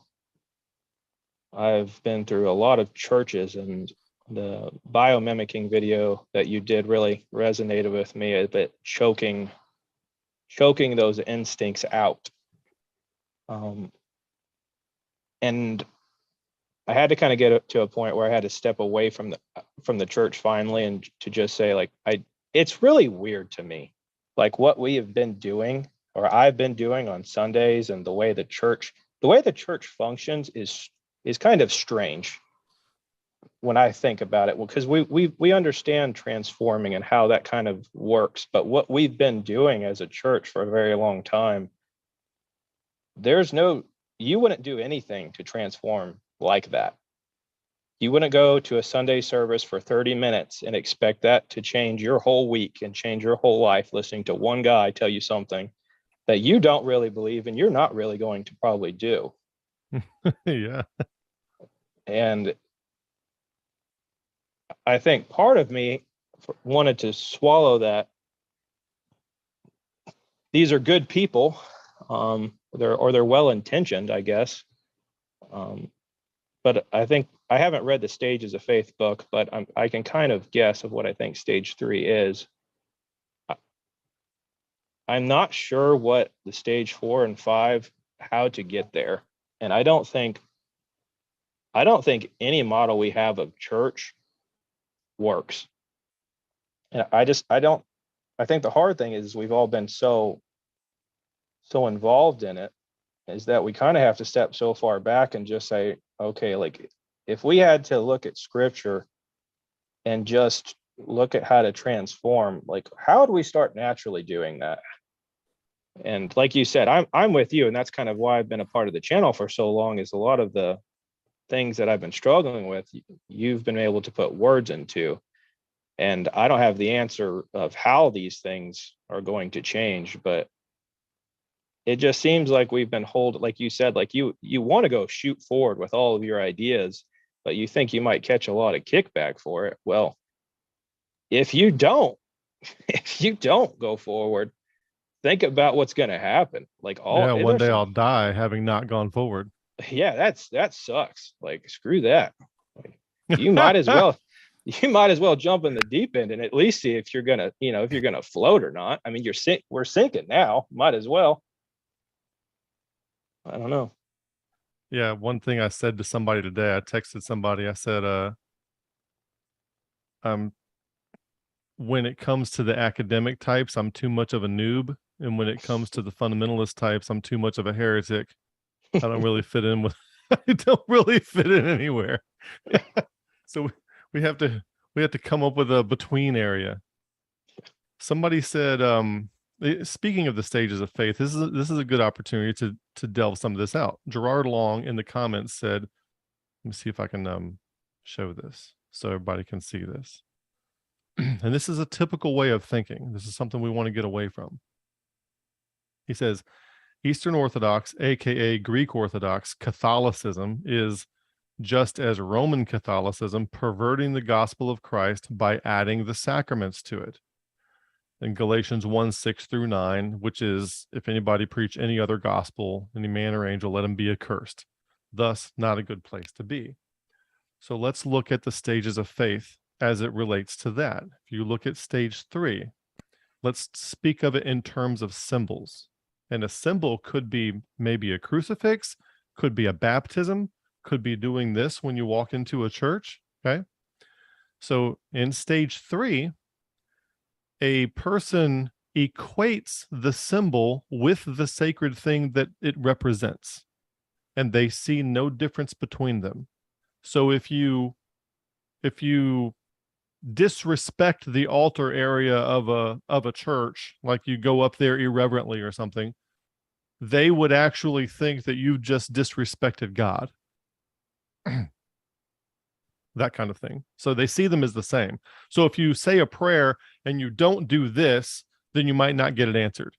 I've been through a lot of churches, and the biomimicking video that you did really resonated with me a bit, choking those instincts out. And I had to kind of get to a point where I had to step away from the church finally, and to just say, like, it's really weird to me, like what we have been doing, or I've been doing on Sundays, and the way the church functions is kind of strange when I think about it. Well, because we understand transforming and how that kind of works, but what we've been doing as a church for a very long time, you wouldn't do anything to transform like that. You wouldn't go to a Sunday service for 30 minutes and expect that to change your whole week and change your whole life, listening to one guy tell you something that you don't really believe and you're not really going to probably do. Yeah. And I think part of me wanted to swallow that. These are good people, they're well-intentioned, I guess. But I think I haven't read the Stages of Faith book, but I can kind of guess of what I think stage 3 is. I'm not sure what the stage 4 and 5, how to get there. And I don't think any model we have of church works. And I think the hard thing is we've all been so involved in it, is that we kind of have to step so far back and just say, okay, like, if we had to look at scripture and just look at how to transform, like, how do we start naturally doing that? And like you said, I'm with you, and that's kind of why I've been a part of the channel for so long, is a lot of the things that I've been struggling with, you've been able to put words into. And I don't have the answer of how these things are going to change, but it just seems like we've been like you said, like you want to go shoot forward with all of your ideas, but you think you might catch a lot of kickback for it. Well, if you don't go forward, think about what's going to happen. Like, One day I'll die having not gone forward. Yeah, that sucks. Like, screw that. Like, you might as well jump in the deep end and at least see if you're gonna float or not. I mean, we're sinking now. Might as well. I don't know. Yeah, one thing I said to somebody today, I texted somebody, I said, when it comes to the academic types, I'm too much of a noob. And when it comes to the fundamentalist types, I'm too much of a heretic. I don't really fit in with, I don't really fit in anywhere. So we have to come up with a between area. Somebody said, speaking of the stages of faith, this is a good opportunity to delve some of this out. Gerard Long in the comments said, let me see if I can show this so everybody can see this. And this is a typical way of thinking. This is something we want to get away from. He says, Eastern Orthodox, aka Greek Orthodox Catholicism, is just as Roman Catholicism perverting the gospel of Christ by adding the sacraments to it. In Galatians 1:6-9, which is, if anybody preach any other gospel, any man or angel, let him be accursed. Thus, not a good place to be. So let's look at the stages of faith as it relates to that. If you look at stage 3, let's speak of it in terms of symbols. And a symbol could be maybe a crucifix, could be a baptism, could be doing this when you walk into a church, okay? So in stage 3, a person equates the symbol with the sacred thing that it represents, and they see no difference between them. So if you disrespect the altar area of a church, like you go up there irreverently or something, they would actually think that you just disrespected God. That kind of thing. So they see them as the same. So if you say a prayer and you don't do this, then you might not get it answered.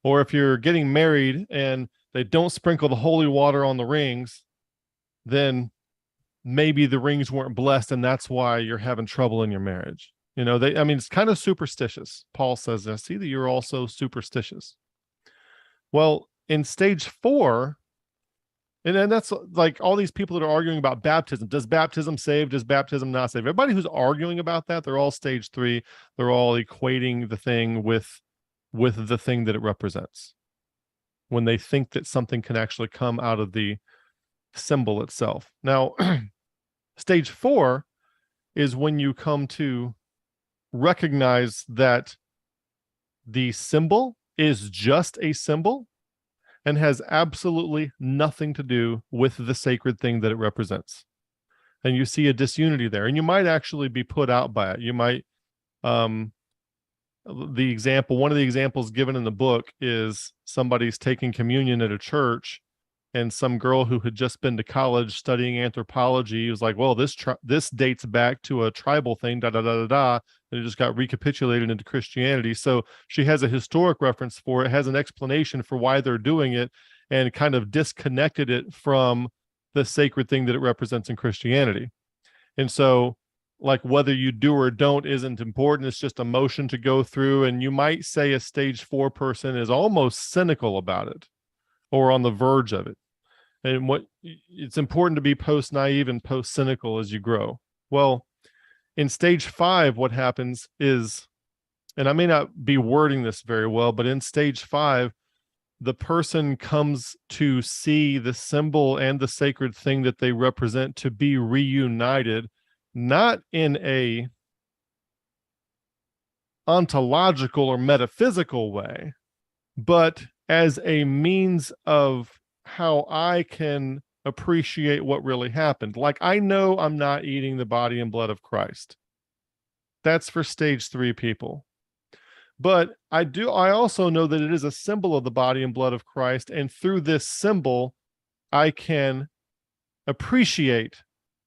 Or if you're getting married and they don't sprinkle the holy water on the rings, then maybe the rings weren't blessed and that's why you're having trouble in your marriage. It's kind of superstitious. Paul says this, see that you're also superstitious. Well, in stage 4, and then that's like all these people that are arguing about baptism. Does baptism save? Does baptism not save? Everybody who's arguing about that, they're all stage 3. They're all equating the thing with the thing that it represents. When they think that something can actually come out of the symbol itself. Now, stage 4 is when you come to recognize that the symbol is just a symbol and has absolutely nothing to do with the sacred thing that it represents. And you see a disunity there, and you might actually be put out by it. You might, one of the examples given in the book is somebody's taking communion at a church, and some girl who had just been to college studying anthropology was like, well, this dates back to a tribal thing, da da da da da, and it just got recapitulated into Christianity. So she has a historic reference for it, has an explanation for why they're doing it, and kind of disconnected it from the sacred thing that it represents in Christianity. And so, like, whether you do or don't isn't important. It's just a motion to go through. And you might say a stage 4 person is almost cynical about it or on the verge of it. And it's important to be post-naive and post-cynical as you grow. Well, in stage 5, what happens is, and I may not be wording this very well, but in stage 5, the person comes to see the symbol and the sacred thing that they represent to be reunited, not in a ontological or metaphysical way, but as a means of how I can appreciate what really happened. Like, I know I'm not eating the body and blood of Christ. That's for stage 3 people. But I also know that it is a symbol of the body and blood of Christ. And through this symbol, I can appreciate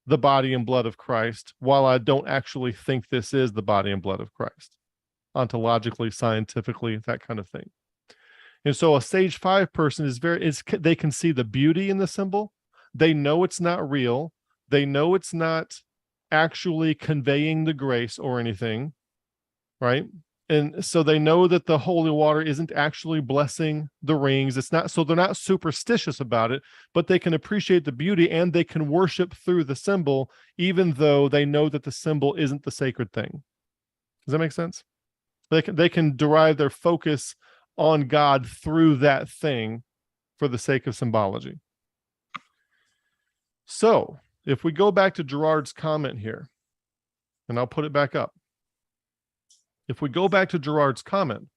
the body and blood of Christ while I don't actually think this is the body and blood of Christ. Ontologically, scientifically, that kind of thing. And so a stage 5 person they can see the beauty in the symbol. They know it's not real. They know it's not actually conveying the grace or anything, right? And so they know that the holy water isn't actually blessing the rings. It's not, so they're not superstitious about it, but they can appreciate the beauty and they can worship through the symbol, even though they know that the symbol isn't the sacred thing. Does that make sense? They can derive their focus on God through that thing for the sake of symbology. So if we go back to Gerard's comment here, and I'll put it back up. If we go back to Gerard's comment,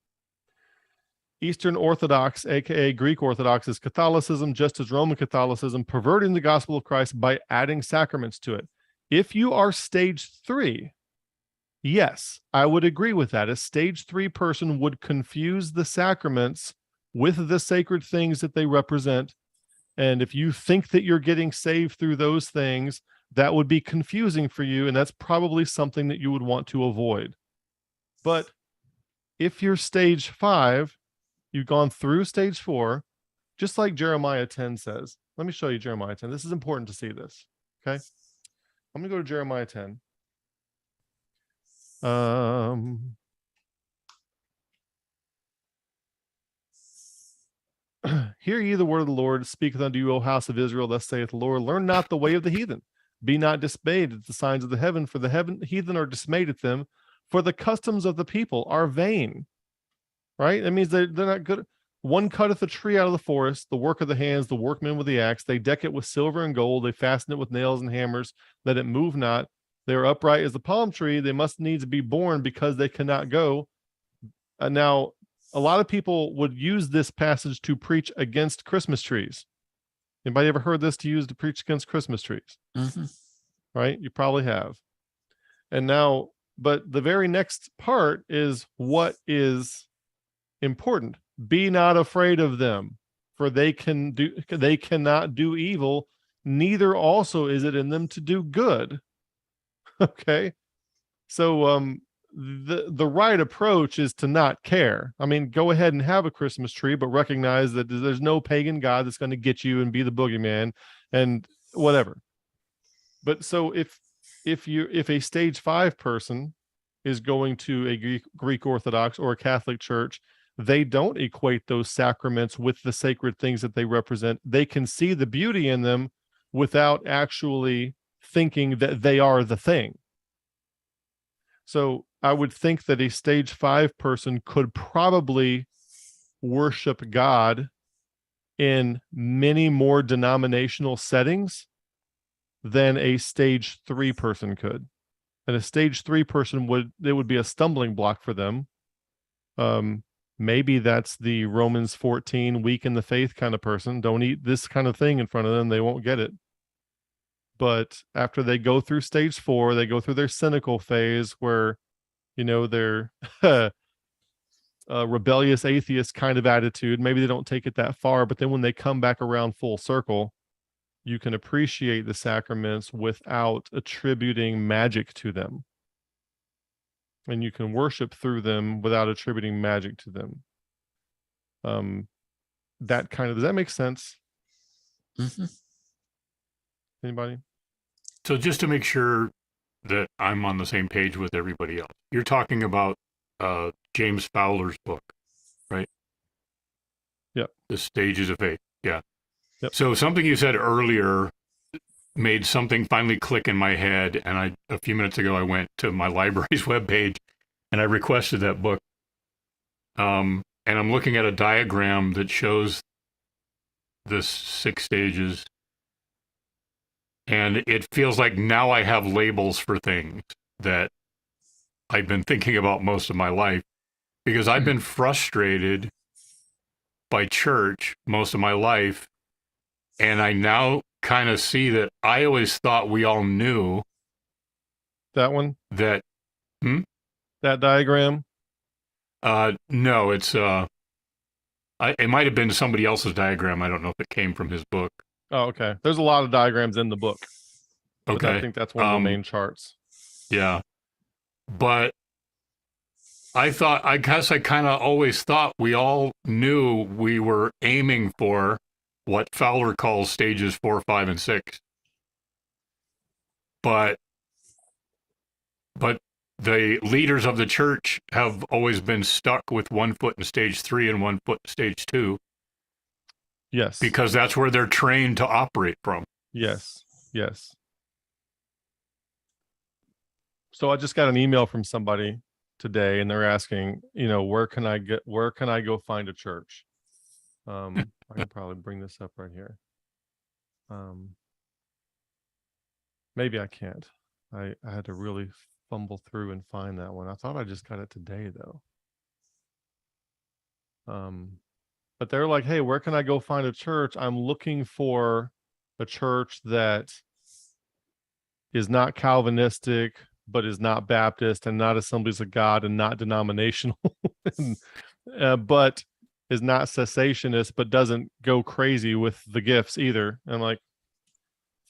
Eastern Orthodox, aka Greek Orthodox, is Catholicism, just as Roman Catholicism, perverting the gospel of Christ by adding sacraments to it. If you are stage 3, yes, I would agree with that. A stage 3 person would confuse the sacraments with the sacred things that they represent. And if you think that you're getting saved through those things, that would be confusing for you. And that's probably something that you would want to avoid. But if you're stage 5, you've gone through stage 4, just like Jeremiah 10 says. Let me show you Jeremiah 10. This is important to see this. Okay. I'm going to go to Jeremiah 10. Hear ye the word of the Lord, speaketh unto you, O house of Israel, thus saith the Lord, learn not the way of the heathen, be not dismayed at the signs of the heaven, for the heathen are dismayed at them, for the customs of the people are vain. Right? That means they're not good. One cutteth a tree out of the forest, the work of the hands, the workmen with the axe. They deck it with silver and gold. They fasten it with nails and hammers, that it move not. They are upright as the palm tree. They must needs be born because they cannot go. Now, a lot of people would use this passage to preach against Christmas trees. Anybody ever heard this to preach against Christmas trees? Mm-hmm. Right? You probably have. And now, but the very next part is what is important. Be not afraid of them, for they cannot do evil, neither also is it in them to do good. Okay. So the right approach is to not care. I mean, go ahead and have a Christmas tree, but recognize that there's no pagan god that's going to get you and be the boogeyman and whatever. But so if a stage 5 person is going to a Greek Orthodox or a Catholic church, they don't equate those sacraments with the sacred things that they represent. They can see the beauty in them without actually thinking that they are the thing. So I would think that a stage 5 person could probably worship God in many more denominational settings than a stage 3 person could. And a stage 3 person would be a stumbling block for them. Maybe that's the Romans 14 weak in the faith kind of person. Don't eat this kind of thing in front of them. They won't get it. But after they go through stage 4, they go through their cynical phase where, they're a rebellious atheist kind of attitude. Maybe they don't take it that far, but then when they come back around full circle, you can appreciate the sacraments without attributing magic to them. And you can worship through them without attributing magic to them. Does that make sense? Mm-hmm. Anybody? So just to make sure that I'm on the same page with everybody else, you're talking about James Fowler's book, right? Yep. The Stages of Faith. Yeah. Yep. So something you said earlier made something finally click in my head. And a few minutes ago, I went to my library's webpage and I requested that book. And I'm looking at a diagram that shows the 6 stages. And it feels like now I have labels for things that I've been thinking about most of my life, because I've been frustrated by church most of my life. And I now kind of see that I always thought we all knew That one? that. That diagram? No, it's it might have been somebody else's diagram. I don't know if it came from his book. Oh, okay. There's a lot of diagrams in the book. Okay. I think that's one of the main charts. Yeah. But I guess I kind of always thought we all knew we were aiming for what Fowler calls stages 4, 5, and 6. But the leaders of the church have always been stuck with one foot in stage 3 and one foot in stage 2. Yes. Because that's where they're trained to operate from. Yes. So I just got an email from somebody today, and they're asking, where can I go find a church? I can probably bring this up right here. Maybe I can't. I had to really fumble through and find that one. I thought I just got it today though. But they're like, hey, where can I go find a church? I'm looking for a church that is not Calvinistic, but is not Baptist and not Assemblies of God and not denominational, but is not cessationist, but doesn't go crazy with the gifts either. And I'm like,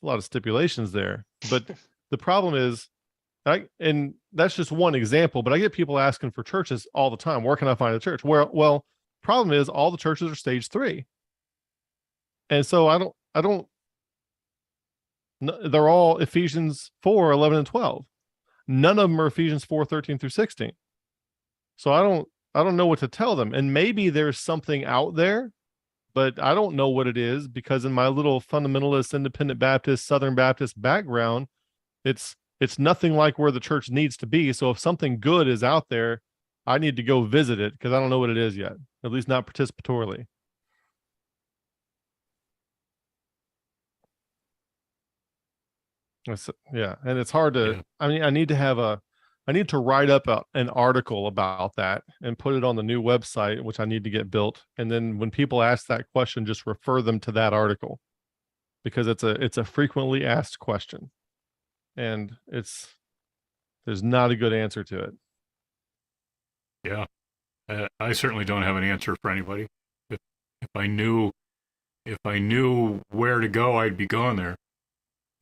a lot of stipulations there. But the problem is, and that's just one example, but I get people asking for churches all the time. Where can I find a church? Well, problem is all the churches are stage 3. And so they're all Ephesians 4, 11 and 12. None of them are Ephesians 4, 13 through 16. So I don't know what to tell them. And maybe there's something out there, but I don't know what it is, because in my little fundamentalist, independent Baptist, Southern Baptist background, it's nothing like where the church needs to be. So if something good is out there, I need to go visit it, because I don't know what it is yet, at least not participatorily. Yeah. And it's hard to, I mean, I need to write up an article about that and put it on the new website, which I need to get built. And then when people ask that question, just refer them to that article, because it's a frequently asked question, and there's not a good answer to it. Yeah. I certainly don't have an answer for anybody. If I knew where to go, I'd be going there.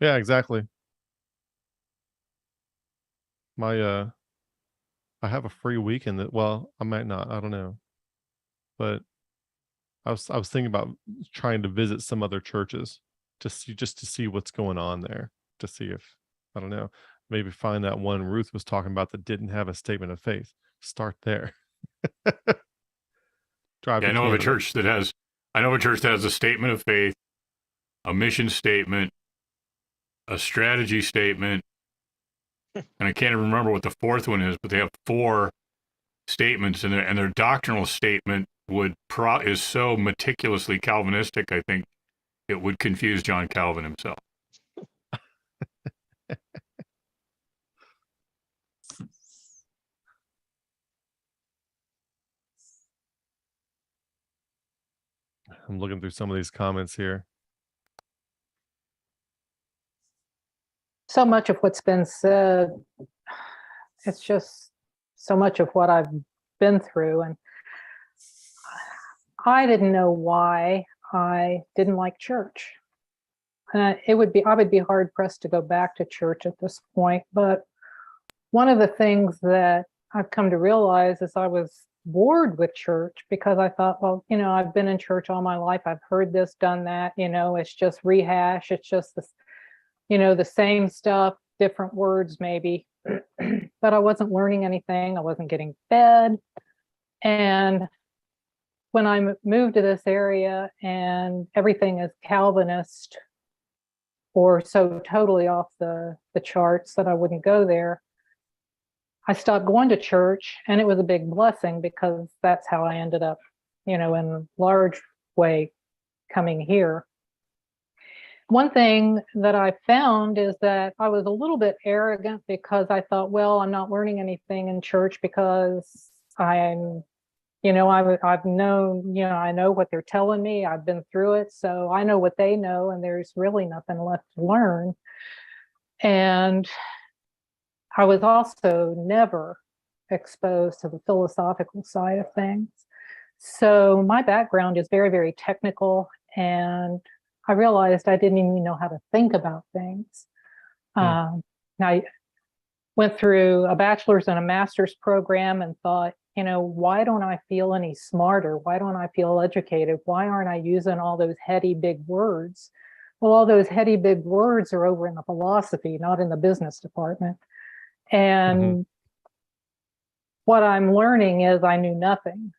Yeah, exactly. I have a free weekend I might not, I don't know. But I was thinking about trying to visit some other churches just to see what's going on there, to see if, I don't know, maybe find that one Ruth was talking about that didn't have a statement of faith. Start there. I know of a church that has a statement of faith, a mission statement, a strategy statement, and I can't even remember what the fourth one is, but they have 4 statements, and their doctrinal statement is so meticulously Calvinistic, I think it would confuse John Calvin himself. I'm looking through some of these comments here. So much of what's been said, it's just so much of what I've been through. And I didn't know why I didn't like church. I would be hard pressed to go back to church at this point. But one of the things that I've come to realize is I was bored with church because I thought, well, I've been in church all my life. I've heard this, done that, it's just rehash. It's just this, the same stuff, different words maybe, but I wasn't learning anything. I wasn't getting fed. And when I moved to this area and everything is Calvinist or so totally off the charts that I wouldn't go there, I stopped going to church, and it was a big blessing because that's how I ended up, in a large way coming here. One thing that I found is that I was a little bit arrogant because I thought, well, I'm not learning anything in church because I've known, I know what they're telling me. I've been through it. So I know what they know, and there's really nothing left to learn. And I was also never exposed to the philosophical side of things. So my background is very, very technical, and I realized I didn't even know how to think about things. I went through a bachelor's and a master's program and thought, why don't I feel any smarter? Why don't I feel educated? Why aren't I using all those heady big words? Well, all those heady big words are over in the philosophy, not in the business department. And what I'm learning is I knew nothing.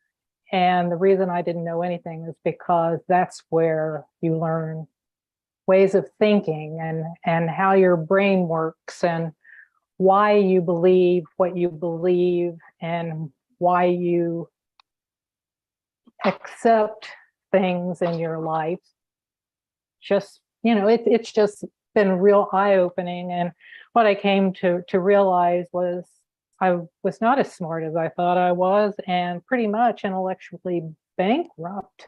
And the reason I didn't know anything is because that's where you learn ways of thinking and how your brain works and why you believe what you believe and why you accept things in your life. Just, it's just been real eye-opening. And what I came to realize was I was not as smart as I thought I was, and pretty much intellectually bankrupt,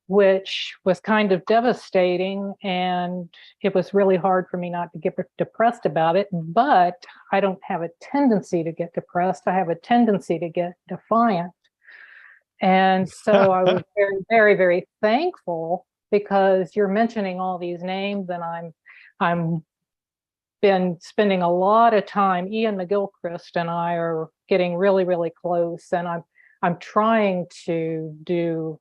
which was kind of devastating. And it was really hard for me not to get depressed about it. But I don't have a tendency to get depressed. I have a tendency to get defiant. And so I was very, very, very thankful because you're mentioning all these names, and I'm been spending a lot of time. Ian McGilchrist and I are getting really, really close, and I'm trying to do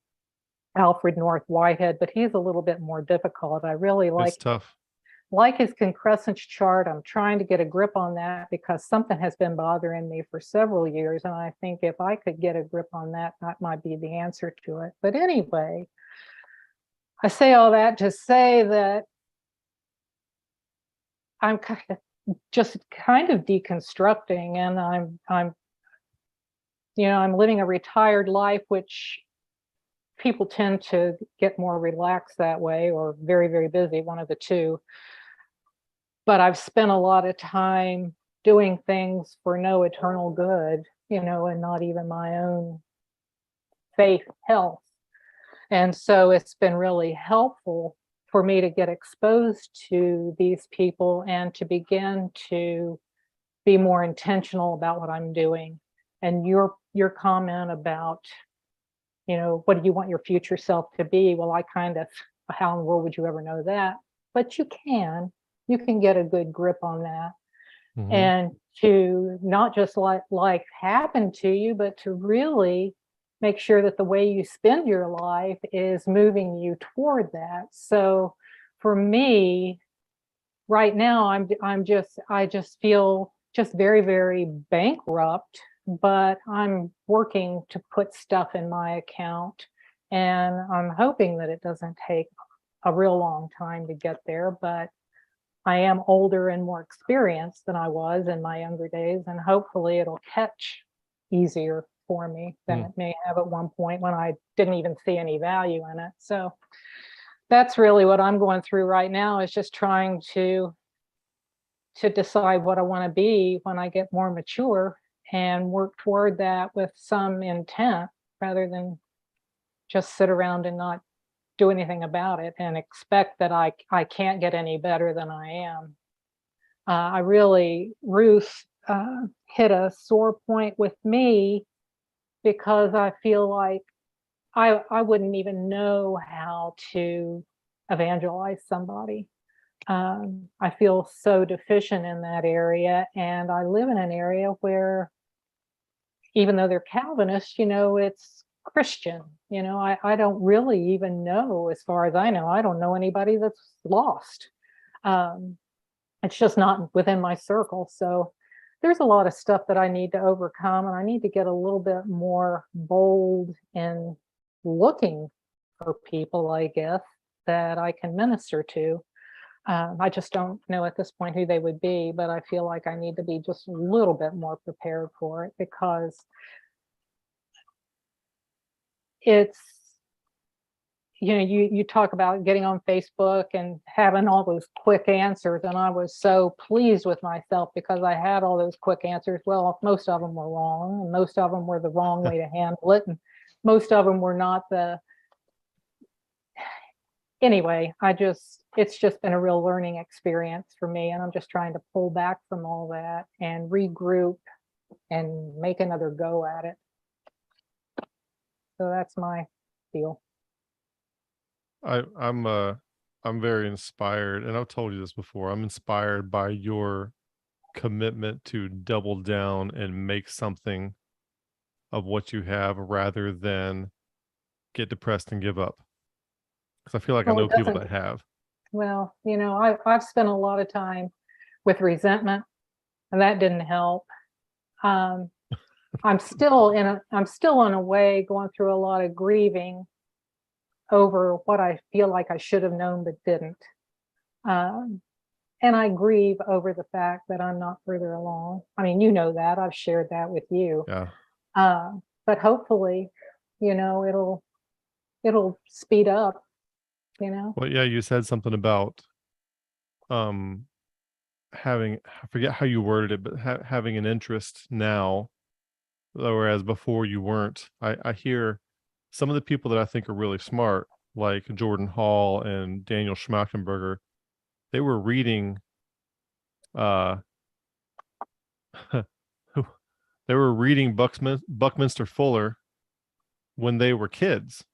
Alfred North Whitehead, but he's a little bit more difficult. I really It's tough. like his concrescence chart. I'm trying to get a grip on that because something has been bothering me for several years, and I think if I could get a grip on that, that might be the answer to it. But anyway, I say all that to say that I'm just kind of deconstructing, and I'm living a retired life, which people tend to get more relaxed that way, or very, very busy, one of the two. But I've spent a lot of time doing things for no eternal good, and not even my own faith health. And so it's been really helpful for me to get exposed to these people and to begin to be more intentional about what I'm doing. And your comment about, what do you want your future self to be? Well, how in the world would you ever know that? But you can get a good grip on that. And to not just let life happen to you, but to really make sure that the way you spend your life is moving you toward that. So for me, right now, I just feel just very, very bankrupt, but I'm working to put stuff in my account, and I'm hoping that it doesn't take a real long time to get there. But I am older and more experienced than I was in my younger days, and hopefully it'll catch easier for me than it may have at one point when I didn't even see any value in it. So that's really what I'm going through right now, is just trying to decide what I want to be when I get more mature and work toward that with some intent, rather than just sit around and not do anything about it and expect that I can't get any better than I am. Ruth hit a sore point with me, because I feel like I wouldn't even know how to evangelize somebody. I feel so deficient in that area, and I live in an area where, even though they're Calvinist, it's Christian. I don't really even know, as far as I know, I don't know anybody that's lost. It's just not within my circle. So there's a lot of stuff that I need to overcome, and I need to get a little bit more bold in looking for people, I guess, that I can minister to. I just don't know at this point who they would be, but I feel like I need to be just a little bit more prepared for it, because it's, you talk about getting on Facebook and having all those quick answers, and I was so pleased with myself because I had all those quick answers. Well, most of them were wrong, and most of them were the wrong way to handle it, and most of them were not the. Anyway, it's just been a real learning experience for me, and I'm just trying to pull back from all that and regroup and make another go at it. So that's my deal. I'm very inspired, and I've told you this before. I'm inspired by your commitment to double down and make something of what you have, rather than get depressed and give up. Because I feel like I know people that have. Well, I've spent a lot of time with resentment, and that didn't help. I'm still in a way going through a lot of grieving over what I feel like I should have known but didn't. And I grieve over the fact that I'm not further along. I mean, that I've shared that with you. Yeah. But hopefully, it'll speed up. Well, yeah, you said something about having, I forget how you worded it, but having an interest now, whereas before you weren't. I hear some of the people that I think are really smart, like Jordan Hall and Daniel Schmachtenberger, they were reading they were reading Buckminster Fuller when they were kids.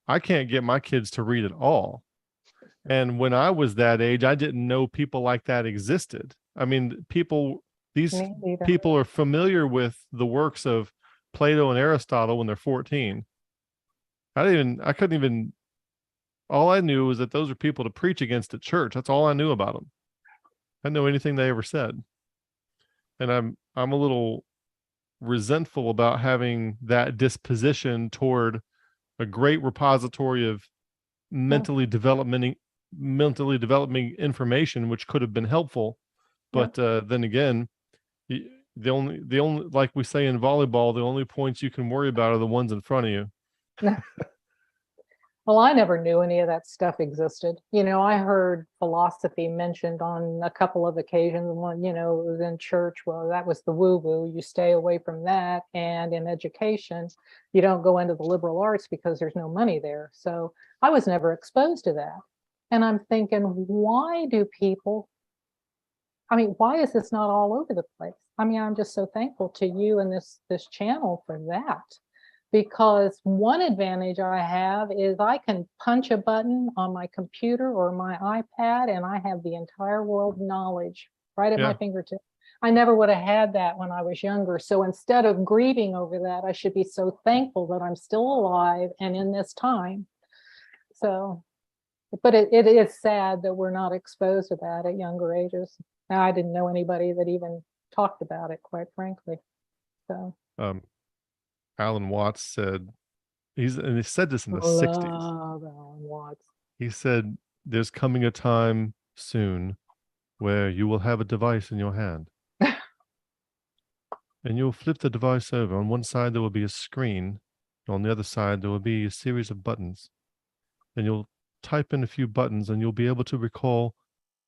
I can't get my kids to read at all. And when I was that age, I didn't know people like that existed. I mean, these people are familiar with the works of Plato and Aristotle when they're 14. All I knew was that those are people to preach against at church. That's all I knew about them. I didn't know anything they ever said. And I'm a little resentful about having that disposition toward a great repository of mentally developing information, which could have been helpful. But then again, the only like we say in volleyball, the only points you can worry about are the ones in front of you. Well, I never knew any of that stuff existed. I heard philosophy mentioned on a couple of occasions. One, it was in church. Well, that was the woo-woo. You stay away from that. And in education, you don't go into the liberal arts because there's no money there. So I was never exposed to that. And I'm thinking, why is this not all over the place? I mean, I'm just so thankful to you and this channel for that. Because one advantage I have is I can punch a button on my computer or my iPad, and I have the entire world knowledge right at my fingertips. I never would have had that when I was younger. So instead of grieving over that, I should be so thankful that I'm still alive and in this time. So, but it is sad that we're not exposed to that at younger ages. Now, I didn't know anybody that even talked about it, quite frankly. So. Alan Watts said, he said this in the 60s. Alan Watts. He said, there's coming a time soon where you will have a device in your hand. and you'll flip the device over. On one side, there will be a screen. On the other side, there will be a series of buttons. And you'll type in a few buttons and you'll be able to recall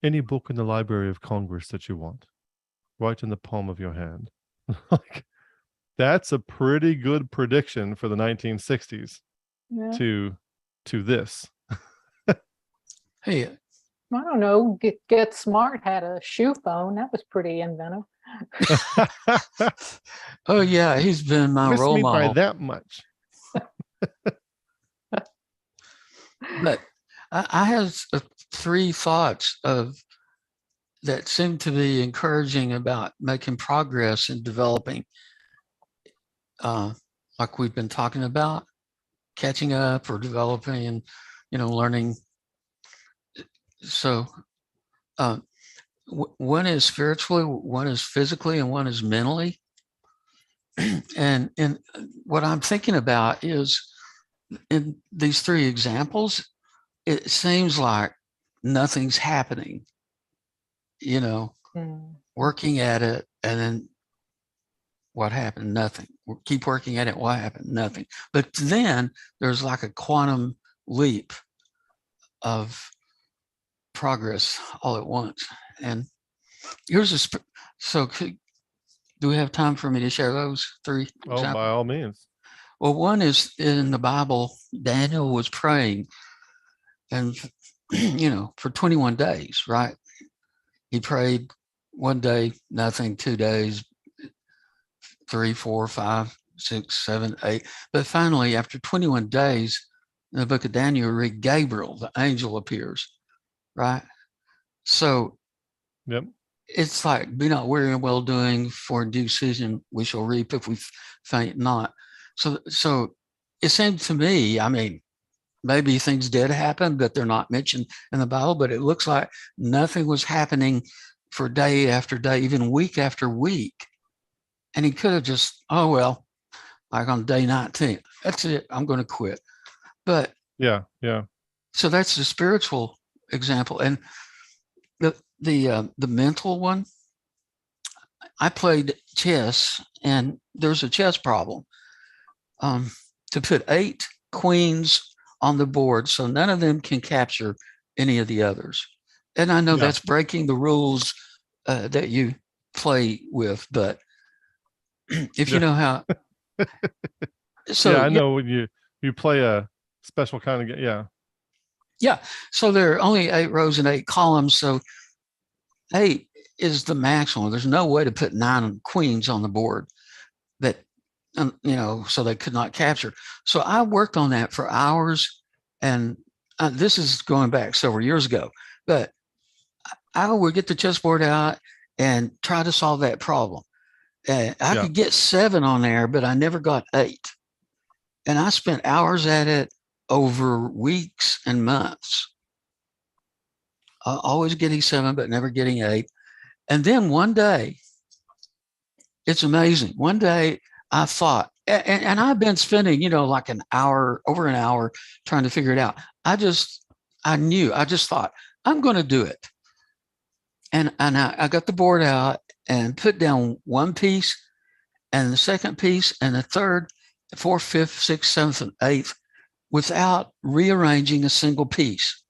any book in the Library of Congress that you want, right in the palm of your hand. Like, that's a pretty good prediction for the 1960s Yeah. to this. Hey, I don't know. Get Smart had a shoe phone. That was pretty inventive. oh yeah, he's been my Miss role me by model. that much. But I have three thoughts of that seem to be encouraging about making progress in developing, like we've been talking about, catching up or developing and, learning. So one is spiritually, one is physically, and one is mentally. And what I'm thinking about is in these three examples, it seems like nothing's happening, working at it, and then what happened? Nothing. Keep working at it. What happened? Nothing. But then there's like a quantum leap of progress all at once. And here's so do we have time for me to share those three examples? Oh, by all means. Well, one is in the Bible, Daniel was praying and, for 21 days, right? He prayed one day, nothing, 2 days, 3, 4, 5, 6, 7, 8. But finally, after 21 days, in the book of Daniel, read Gabriel, the angel appears, right? So Yep. it's like, be not weary in well doing, for in due season we shall reap if we faint not. So it seemed to me, I mean, maybe things did happen, but they're not mentioned in the Bible, but it looks like nothing was happening for day after day, even week after week. And he could have just, oh, well, like on day 19, that's it, I'm going to quit. But yeah. So that's the spiritual example. And the mental one, I played chess, and there's a chess problem. To put 8 queens on the board, so none of them can capture any of the others. And I know that's breaking the rules that you play with, but if you know how. So yeah, I know when you play a special kind of game. Yeah. Yeah. So there are only 8 rows and 8 columns. So 8 is the maximum. There's no way to put 9 queens on the board that, so they could not capture. So I worked on that for hours. And this is going back several years ago, but I would get the chessboard out and try to solve that problem. I could get 7 on there, but I never got 8. And I spent hours at it over weeks and months. Always getting 7, but never getting 8. And then one day, it's amazing. One day I thought, and I've been spending, like over an hour trying to figure it out. I just thought, I'm going to do it. And I got the board out and put down one piece and the second piece and the third, 4th, 5th, 6th, 7th, and 8th without rearranging a single piece.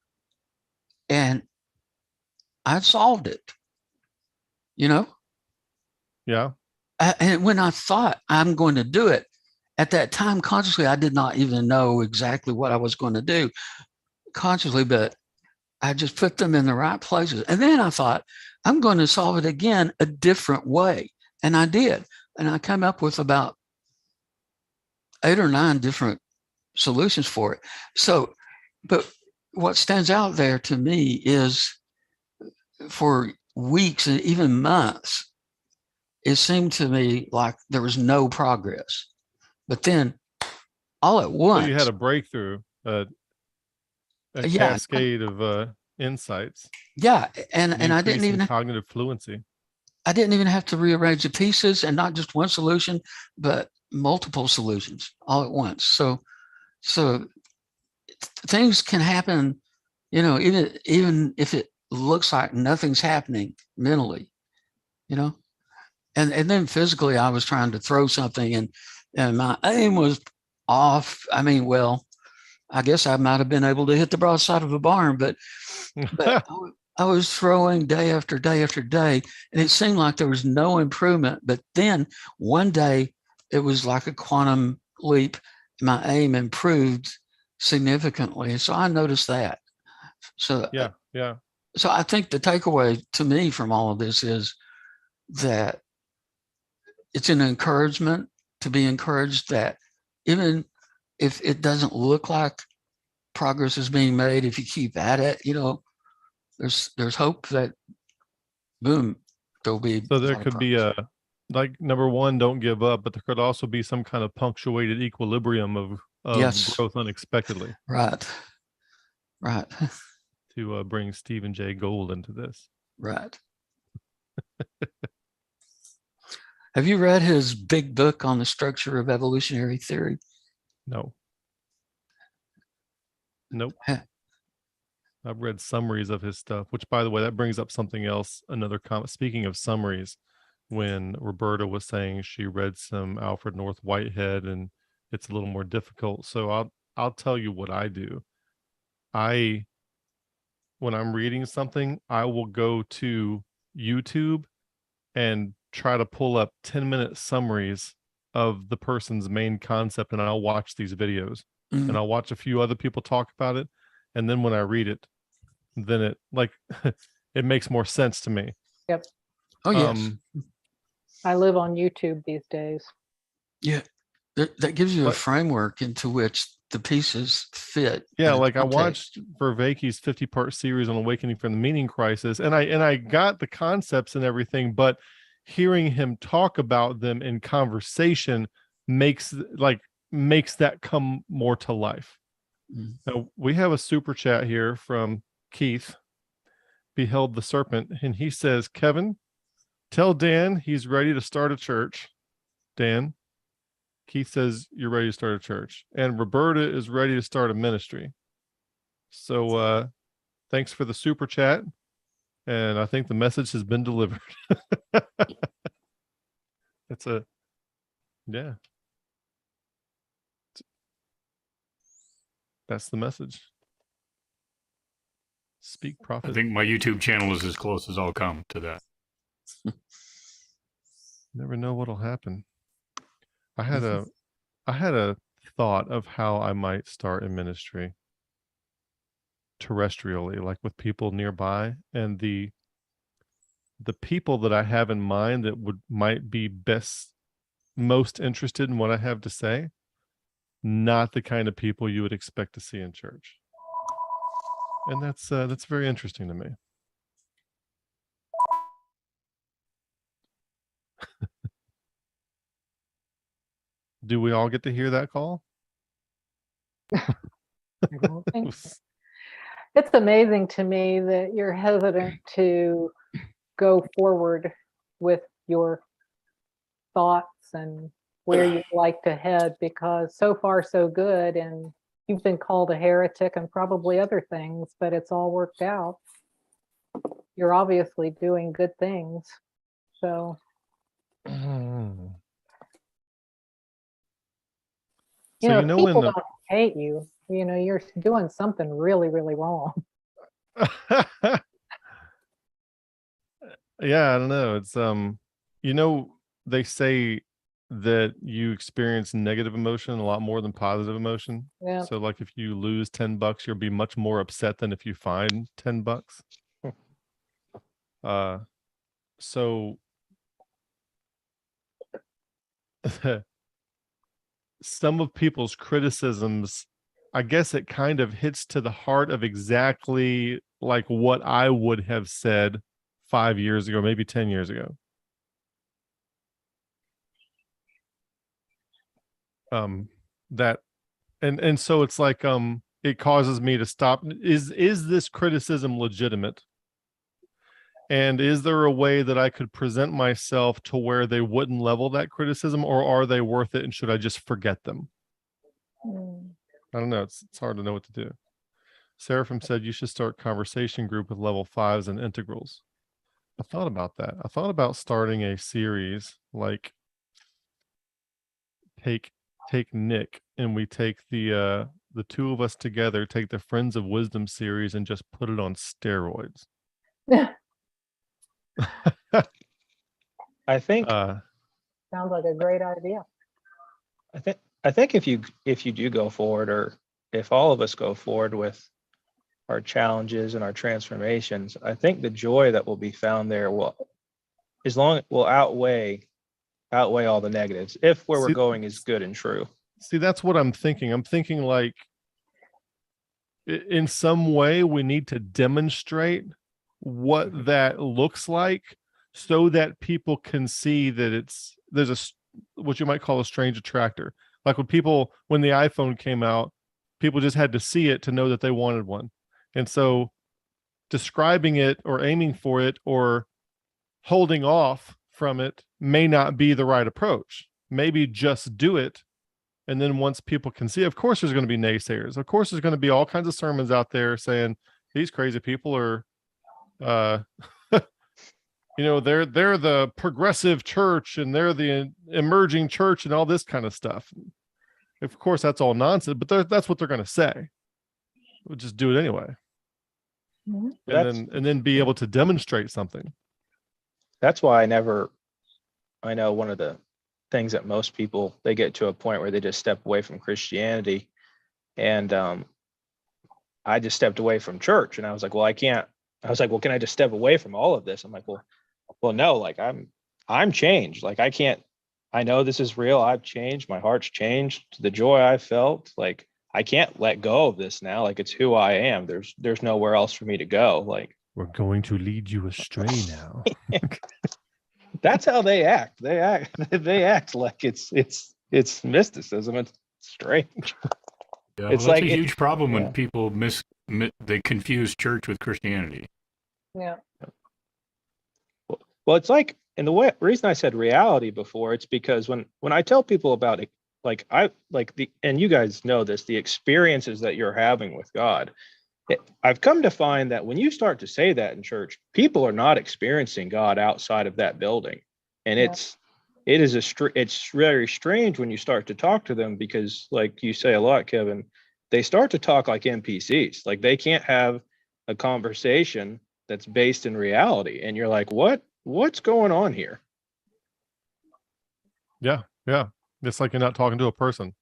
And I solved it, Yeah. And when I thought I'm going to do it, at that time, consciously, I did not even know exactly what I was going to do consciously, but I just put them in the right places. And then I thought, I'm going to solve it again a different way. And I did. And I came up with about 8 or 9 different solutions for it. So, but what stands out there to me is for weeks and even months, it seemed to me like there was no progress. But then all at once. So you had a breakthrough, a cascade of insights. Yeah. And I didn't even cognitive fluency. I didn't even have to rearrange the pieces, and not just one solution, but multiple solutions all at once. So things can happen, even if it looks like nothing's happening mentally, And then physically, I was trying to throw something, and my aim was off. I mean, well, I guess I might have been able to hit the broadside of a barn, but I was throwing day after day after day, and it seemed like there was no improvement. But then one day, it was like a quantum leap. My aim improved significantly, so I noticed that. So yeah, yeah. so I think the takeaway to me from all of this is that it's an encouragement to be encouraged that even if it doesn't look like progress is being made, if you keep at it, there's hope that boom, there'll be So a there lot of could be progress. like number one, don't give up, but there could also be some kind of punctuated equilibrium of Yes, growth unexpectedly right, right, to bring Stephen Jay Gould into this. right. Have you read his big book on the structure of evolutionary theory? No, nope. Huh. I've read summaries of his stuff, which, by the way, that brings up something else. Another comment. Speaking of summaries, when Roberta was saying she read some Alfred North Whitehead and it's a little more difficult. So I'll tell you what I do. When I'm reading something, I will go to YouTube and try to pull up 10-minute summaries of the person's main concept, and I'll watch these videos and Mm. I'll watch a few other people talk about it. And then when I read it, then it like it makes more sense to me. Yep. Oh yes, I live on YouTube these days. yeah. That gives you a But framework into which the pieces fit. yeah, at its like I context. watched Vervaeke's 50-part series on awakening from the meaning crisis, and I got the concepts and everything, but hearing him talk about them in conversation makes that come more to life. Mm. Now, we have a super chat here from Keith, Beheld the Serpent, and he says, Kevin, tell Dan he's ready to start a church. Dan, Keith says you're ready to start a church, and Roberta is ready to start a ministry. So thanks for the super chat, and I think the message has been delivered. It's a yeah. That's the message. Speak, I prophet. think my YouTube channel is as close as I'll come to that. Never know what'll happen. I had a thought of how I might start a ministry terrestrially, like with people nearby, and the people that I have in mind that might be most interested in what I have to say, not the kind of people you would expect to see in church. And that's very interesting to me. Do we all get to hear that call? I don't think so. It's amazing to me that you're hesitant to go forward with your thoughts and where you'd like to head, because so far so good, and you've been called a heretic and probably other things, but it's all worked out. You're obviously doing good things. So, Mm. you So know, you if know people when don't hate you, you know, you're doing something really, really wrong. yeah, I don't know. It's they say that you experience negative emotion a lot more than positive emotion. Yeah. So like if you lose $10, you'll be much more upset than if you find $10. So some of people's criticisms, I guess it kind of hits to the heart of exactly like what I would have said 5 years ago, maybe 10 years ago. That and so it's like it causes me to stop. Is this criticism legitimate? And is there a way that I could present myself to where they wouldn't level that criticism, or are they worth it and should I just forget them? Mm. I don't know. It's hard to know what to do. Seraphim said you should start conversation group with level 5s and integrals. I thought about that. I thought about starting a series like take Nick, and we take the two of us together, take the Friends of Wisdom series and just put it on steroids. I think Sounds like a great idea. I think if you do go forward, or if all of us go forward with our challenges and our transformations, I think the joy that will be found there will outweigh all the negatives if where we're See- going is good and true. See, that's what I'm thinking. I'm thinking like in some way we need to demonstrate what that looks like so that people can see that there's what you might call a strange attractor. Like when the iPhone came out, people just had to see it to know that they wanted one. And so describing it or aiming for it or holding off from it may not be the right approach. Maybe just do it. And then once people can see, of course, there's going to be naysayers. Of course, there's going to be all kinds of sermons out there saying these crazy people are, they're the progressive church and they're the emerging church and all this kind of stuff. Of course, that's all nonsense, but that's what they're going to say. We'll just do it anyway, and then be able to demonstrate something. That's why I know one of the things that most people, they get to a point where they just step away from Christianity, and I just stepped away from church, and I was like, well, can I just step away from all of this? I'm like, well, no, like I'm changed. Like I know this is real. I've changed. My heart's changed to the joy I felt. Like I can't let go of this now. Like it's who I am. There's nowhere else for me to go. Like we're going to lead you astray now. That's how they act. They act like it's mysticism. It's strange. Yeah, It's well, like that's a huge problem yeah. when people they confuse church with Christianity. Yeah. Well, it's like, and the reason I said reality before, it's because when I tell people about it, and you guys know this, the experiences that you're having with God, I've come to find that when you start to say that in church, people are not experiencing God outside of that building, and it's very strange when you start to talk to them, because like you say a lot, Kevin, they start to talk like NPCs, like they can't have a conversation that's based in reality, and you're like, what's going on here? Yeah. It's like you're not talking to a person.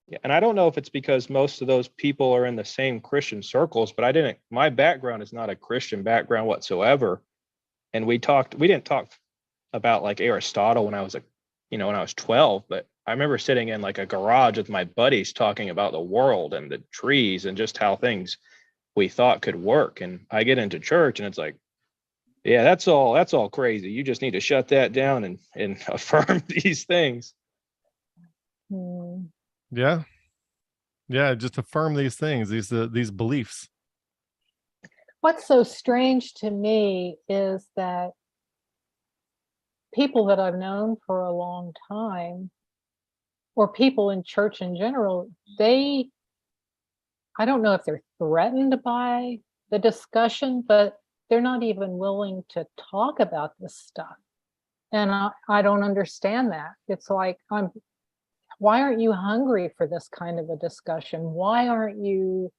Yeah, and I don't know if it's because most of those people are in the same Christian circles, but my background is not a Christian background whatsoever. And we didn't talk about like Aristotle when I was when I was 12, but I remember sitting in like a garage with my buddies talking about the world and the trees and just how things we thought could work. And I get into church and it's like, yeah, that's all crazy. You just need to shut that down and affirm these things. Yeah. Just affirm these things, these beliefs. What's so strange to me is that people that I've known for a long time, or people in church in general, I don't know if they're threatened by the discussion, but they're not even willing to talk about this stuff. And I don't understand that. It's like, why aren't you hungry for this kind of a discussion? Why aren't you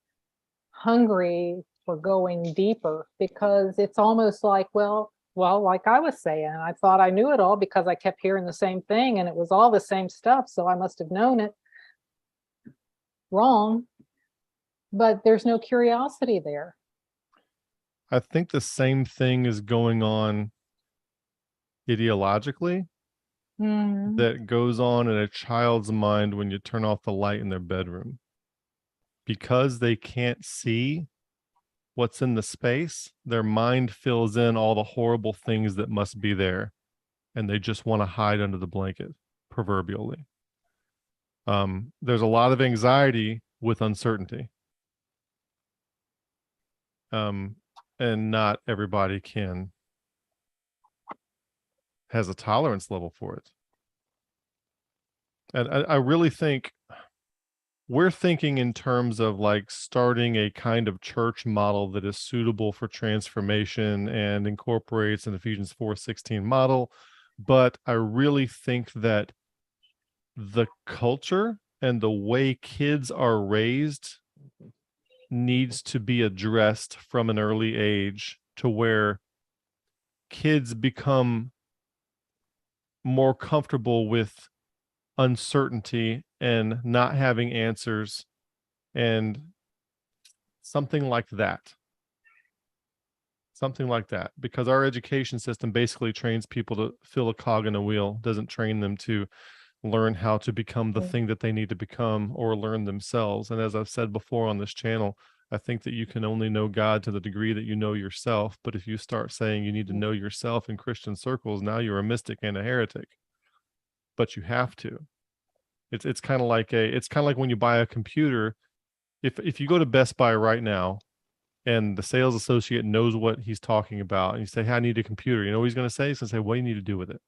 hungry for going deeper? Because it's almost like, well, like I was saying, I thought I knew it all because I kept hearing the same thing and it was all the same stuff. So I must have known it wrong, but there's no curiosity there. I think the same thing is going on ideologically that goes on in a child's mind when you turn off the light in their bedroom. Because they can't see what's in the space, their mind fills in all the horrible things that must be there, and they just want to hide under the blanket, proverbially. There's a lot of anxiety with uncertainty. And not everybody has a tolerance level for it. And I really think we're thinking in terms of like starting a kind of church model that is suitable for transformation and incorporates an Ephesians 4:16 model. But I really think that the culture and the way kids are raised needs to be addressed from an early age, to where kids become more comfortable with uncertainty and not having answers, and something like that. Something like that, because our education system basically trains people to fill a cog in a wheel, doesn't train them to learn how to become the thing that they need to become, or learn themselves. And as I've said before on this channel, I think that you can only know God to the degree that you know yourself. But if you start saying you need to know yourself in Christian circles, now you're a mystic and a heretic. But you have to. It's kind of like when you buy a computer. If you go to Best Buy right now, and the sales associate knows what he's talking about, and you say, hey, I need a computer, you know what he's going to say? He's going to say, what do you need to do with it?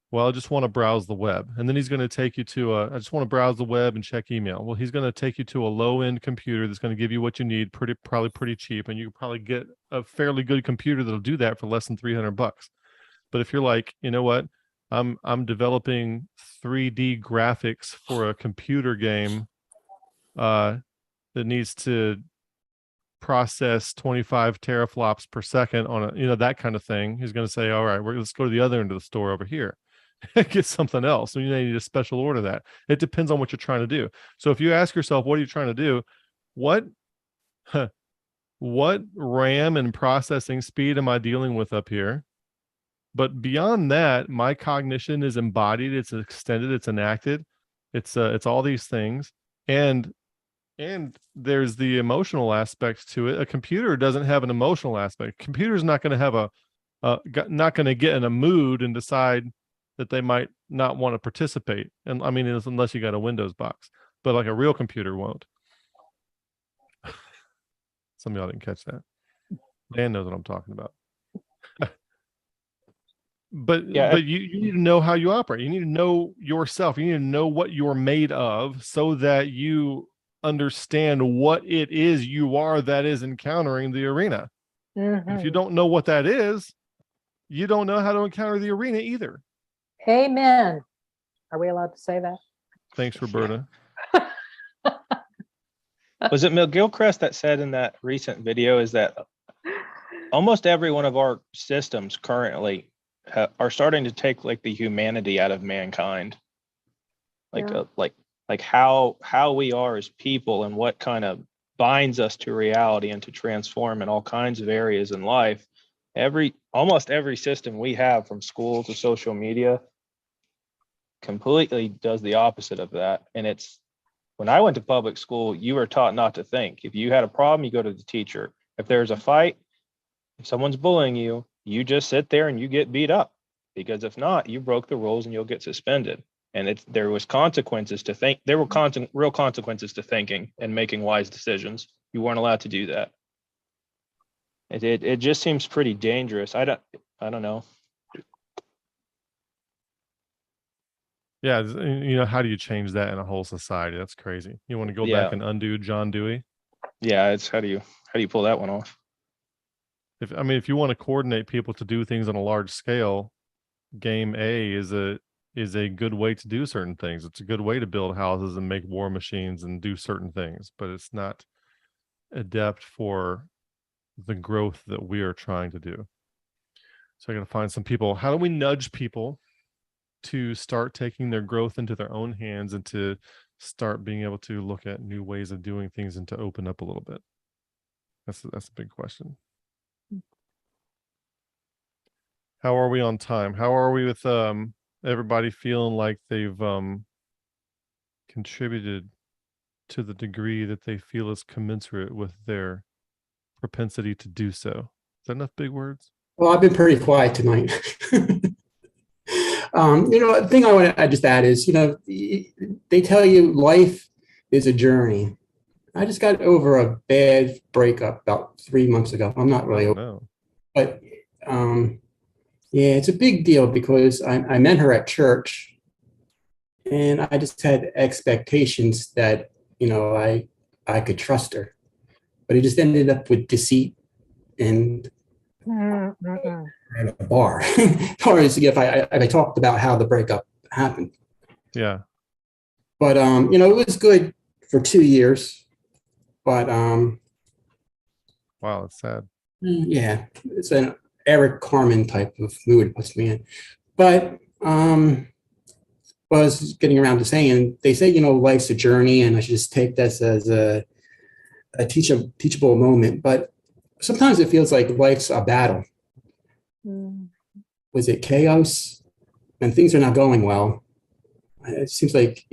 Well, I just want to browse the web. And then he's going to take you to I just want to browse the web and check email. Well, he's going to take you to a low-end computer that's going to give you what you need, probably pretty cheap. And you can probably get a fairly good computer that'll do that for less than $300. But if you're like, you know what, I'm developing 3D graphics for a computer game that needs to process 25 teraflops per second on a, that kind of thing, he's going to say, all right, let's go to the other end of the store over here and get something else. So you need a special order that. It depends on what you're trying to do. So if you ask yourself, what are you trying to do? What RAM and processing speed am I dealing with up here? But beyond that, my cognition is embodied, it's extended, it's enacted, it's all these things. And there's the emotional aspects to it. A computer doesn't have an emotional aspect. Computer's not going to have not going to get in a mood and decide that they might not want to participate. And I mean, unless you got a Windows box, but like a real computer won't. Some of y'all didn't catch that. Dan knows what I'm talking about. But you need to know how you operate. You need to know yourself. You need to know what you're made of, so that you understand what it is you are that is encountering the arena. Mm-hmm. If you don't know what that is, you don't know how to encounter the arena either. Amen. Are we allowed to say that? Thanks, Roberta. Was it McGilchrist that said in that recent video is that almost every one of our systems currently are starting to take like the humanity out of mankind, like how we are as people and what kind of binds us to reality and to transform in all kinds of areas in life. Almost every system we have, from school to social media, completely does the opposite of that. And it's, when I went to public school, you were taught not to think. If you had a problem, you go to the teacher. If there's a fight, if someone's bullying you, you just sit there and you get beat up, because if not, you broke the rules and you'll get suspended. And there was consequences to think. There were real consequences to thinking and making wise decisions. You weren't allowed to do that. It just seems pretty dangerous. I don't know. Yeah, how do you change that in a whole society? That's crazy. You want to go back and undo John Dewey? Yeah, it's how do you pull that one off? If you want to coordinate people to do things on a large scale, game A is a good way to do certain things. It's a good way to build houses and make war machines and do certain things, but it's not adept for the growth that we are trying to do. So I got to find some people. How do we nudge people to start taking their growth into their own hands and to start being able to look at new ways of doing things and to open up a little bit? That's a big question. How are we on time? How are we with everybody feeling like they've contributed to the degree that they feel is commensurate with their propensity to do so? Is that enough big words? Well, I've been pretty quiet tonight. The thing I just add is, they tell you life is a journey. I just got over a bad breakup about 3 months ago. I'm not really over, but yeah, it's a big deal because I met her at church, And I just had expectations that, I could trust her. But it just ended up with deceit and at a bar. Or if I talked about how the breakup happened. Yeah. But it was good for 2 years. But Wow, it's sad. yeah, it's an Eric Carmen type of mood it puts me in. But what I was getting around to saying, they say, life's a journey, and I should just take this as a teachable moment. But sometimes it feels like life's a battle. Was it chaos? And things are not going well. It seems like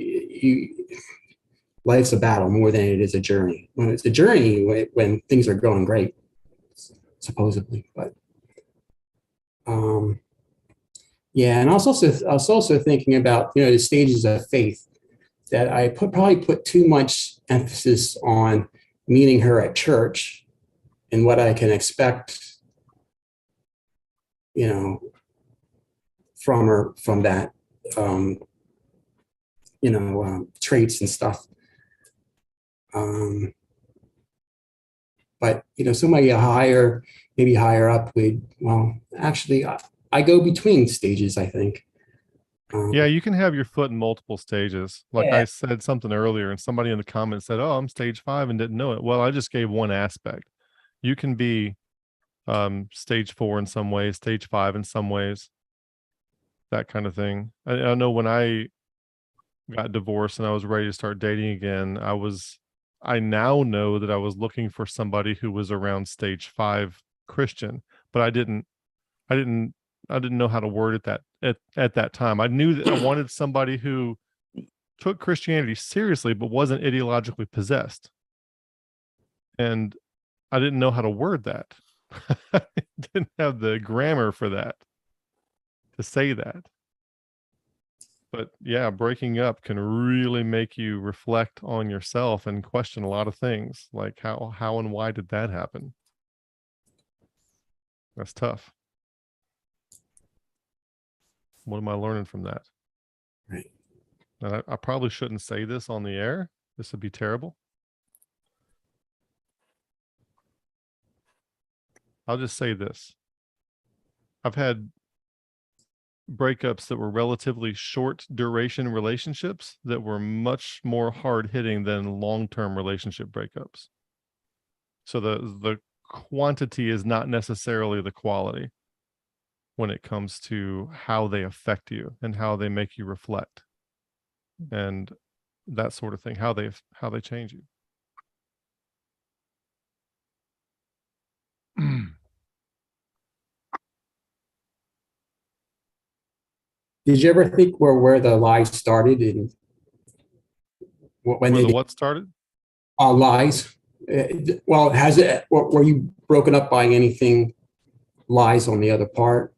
life's a battle more than it is a journey. When it's a journey, when things are going great, supposedly. But yeah, and I was also thinking about the stages of faith, that I probably put too much emphasis on meeting her at church and what I can expect, from her, from that, traits and stuff. But somebody maybe higher up would, well, actually, I go between stages, I think. Yeah, you can have your foot in multiple stages. Like Yeah. I said something earlier, and somebody in the comments said, "Oh, I'm stage 5 and didn't know it." Well, I just gave one aspect. You can be stage 4 in some ways, stage 5 in some ways, that kind of thing. I know when I got divorced and I was ready to start dating again, I now know that I was looking for somebody who was around stage 5 Christian, but I didn't I didn't know how to word it at that time. I knew that I wanted somebody who took Christianity seriously but wasn't ideologically possessed. And I didn't know how to word that. I didn't have the grammar for that, to say that. But yeah, breaking up can really make you reflect on yourself and question a lot of things, like how and why did that happen? That's tough. What am I learning from that? Right. And I probably shouldn't say this on the air. This would be terrible. I'll just say this. I've had breakups that were relatively short duration relationships that were much more hard hitting than long-term relationship breakups. So the quantity is not necessarily the quality when it comes to how they affect you and how they make you reflect and that sort of thing, how they change you. Did you ever think where the lies started, and when Where they the what started? lies? Well, were you broken up by anything lies on the other part,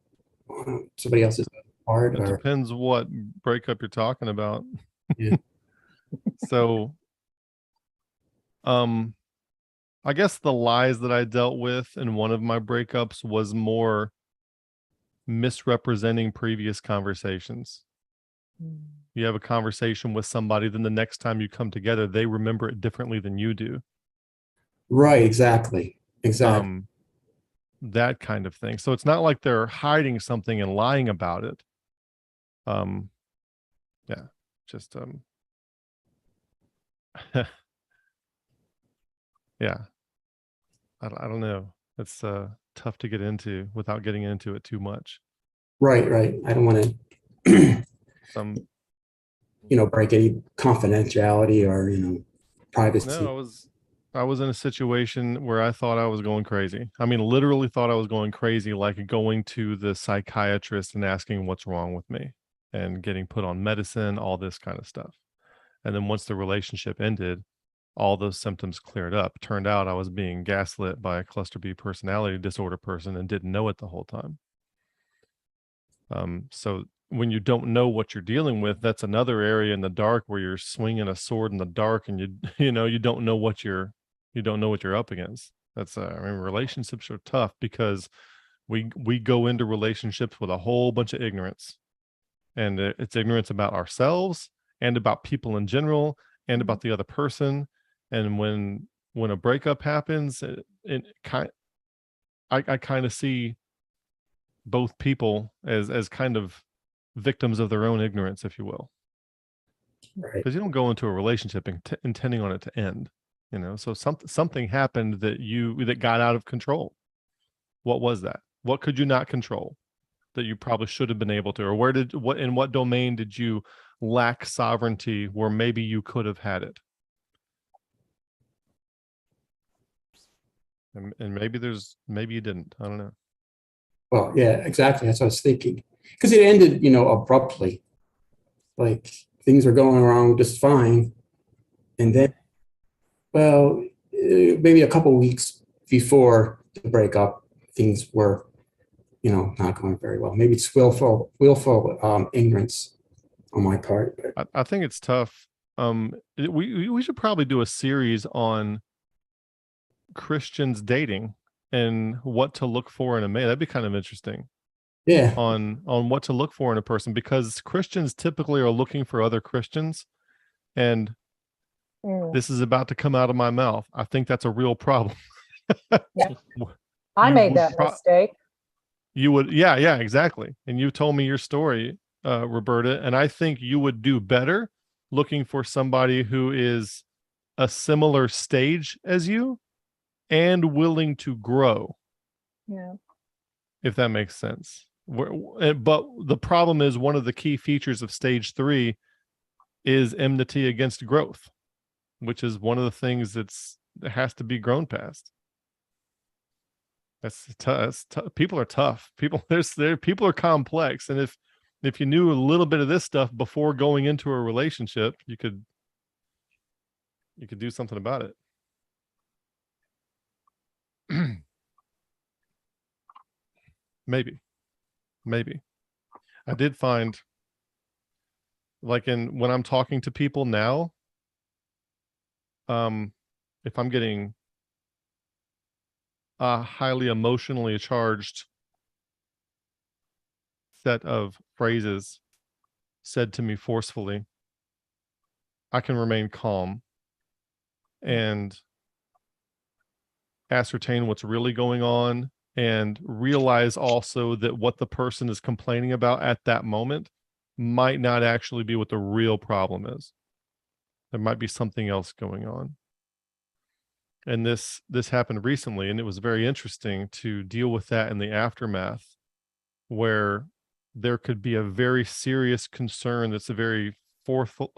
somebody else's part, It or depends what breakup you're talking about. Yeah. So, I guess the lies that I dealt with in one of my breakups was more misrepresenting previous conversations. You have a conversation with somebody, then the next time you come together, they remember it differently than you do. Right, exactly. That kind of thing. So it's not like they're hiding something and lying about it. Yeah, just yeah. I don't know. It's tough to get into without getting into it too much. Right. I don't want to, Some break any confidentiality or privacy. No, I was in a situation where I thought I was going crazy. I mean, literally thought I was going crazy, like going to the psychiatrist and asking what's wrong with me and getting put on medicine, all this kind of stuff. And then once the relationship ended, all those symptoms cleared up. Turned out I was being gaslit by a cluster B personality disorder person and didn't know it the whole time. So when you don't know what you're dealing with, that's another area in the dark where you're swinging a sword in the dark and you don't know what you're up against. That's I mean, relationships are tough because we go into relationships with a whole bunch of ignorance, and it's ignorance about ourselves, and about people in general and about the other person. And when a breakup happens, I kind of see both people as kind of victims of their own ignorance, if you will. Right. Because you don't go into a relationship intending on it to end, you know. So something happened that got out of control. What was that? What could you not control that you probably should have been able to? Or in what domain did you lack sovereignty where maybe you could have had it? And maybe you didn't. I don't know. Well, yeah, exactly. That's what I was thinking. Because it ended, abruptly. Like things were going along just fine. And then, well, maybe a couple of weeks before the breakup, things were, not going very well. Maybe it's willful ignorance on my part. But I think it's tough. We should probably do a series on Christians dating and what to look for in a mate. That'd be kind of interesting. yeah, On what to look for in a person, because Christians typically are looking for other Christians, and this is about to come out of my mouth. I think that's a real problem. Yeah. I made that mistake. You would, yeah, exactly. And you told me your story, Roberta, and I think you would do better looking for somebody who is a similar stage as you and willing to grow. Yeah. If that makes sense. But the problem is, one of the key features of stage 3 is enmity against growth, which is one of the things that has to be grown past. That's tough. People are tough. People are complex, and if you knew a little bit of this stuff before going into a relationship, you could do something about it. Maybe I did find, like, when I'm talking to people now, if I'm getting a highly emotionally charged set of phrases said to me forcefully, I can remain calm and ascertain what's really going on, and realize also that what the person is complaining about at that moment might not actually be what the real problem is. There might be something else going on. And this happened recently, and it was very interesting to deal with that in the aftermath, where there could be a very serious concern that's a very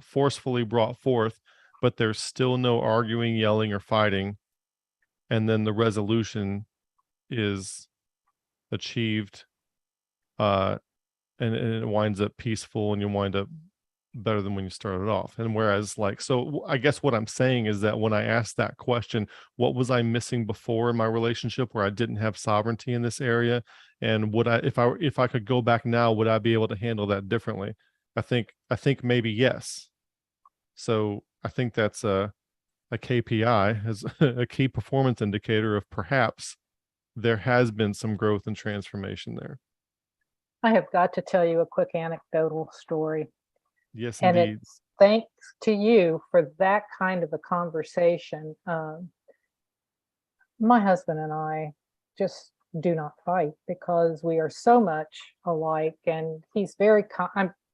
forcefully brought forth, but there's still no arguing, yelling, or fighting. And then the resolution is achieved, and it winds up peaceful, and you wind up better than when you started off. And whereas, like, so I guess what I'm saying is that when I asked that question, what was I missing before in my relationship where I didn't have sovereignty in this area, and would I, if I could go back now, would I be able to handle that differently? I think maybe yes. So I think that's a KPI, as a key performance indicator of perhaps there has been some growth and transformation there. I have got to tell you a quick anecdotal story. Yes, and indeed. it's thanks to you for that kind of a conversation. My husband and I just do not fight because we are so much alike, and he's very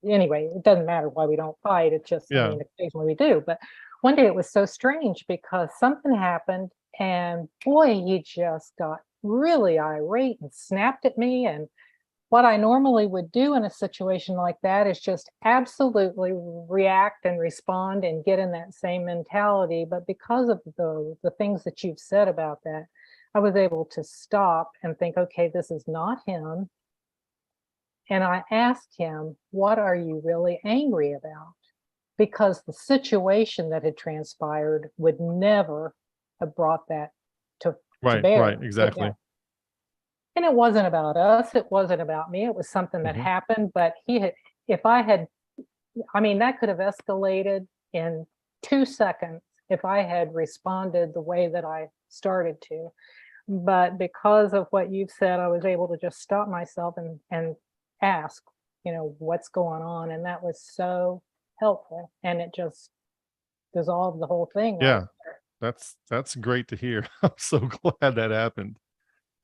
anyway, it doesn't matter why we don't fight. It's just, Yeah. I mean, occasionally we do. But one day it was so strange because something happened, and boy, he just got really irate and snapped at me. And what I normally would do in a situation like that is just absolutely react and respond and get in that same mentality. But because of the things that you've said about that, I was able to stop and think, okay, this is not him. And I asked him, what are you really angry about? Because the situation that had transpired would never have brought that to bear. Right, exactly. Yeah. And it wasn't about us. It wasn't about me. It was something that happened. But that could have escalated in 2 seconds if I had responded the way that I started to. But because of what you've said, I was able to just stop myself and ask, what's going on. And that was so helpful, and it just dissolved the whole thing. Yeah, that's great to hear. I'm so glad that happened.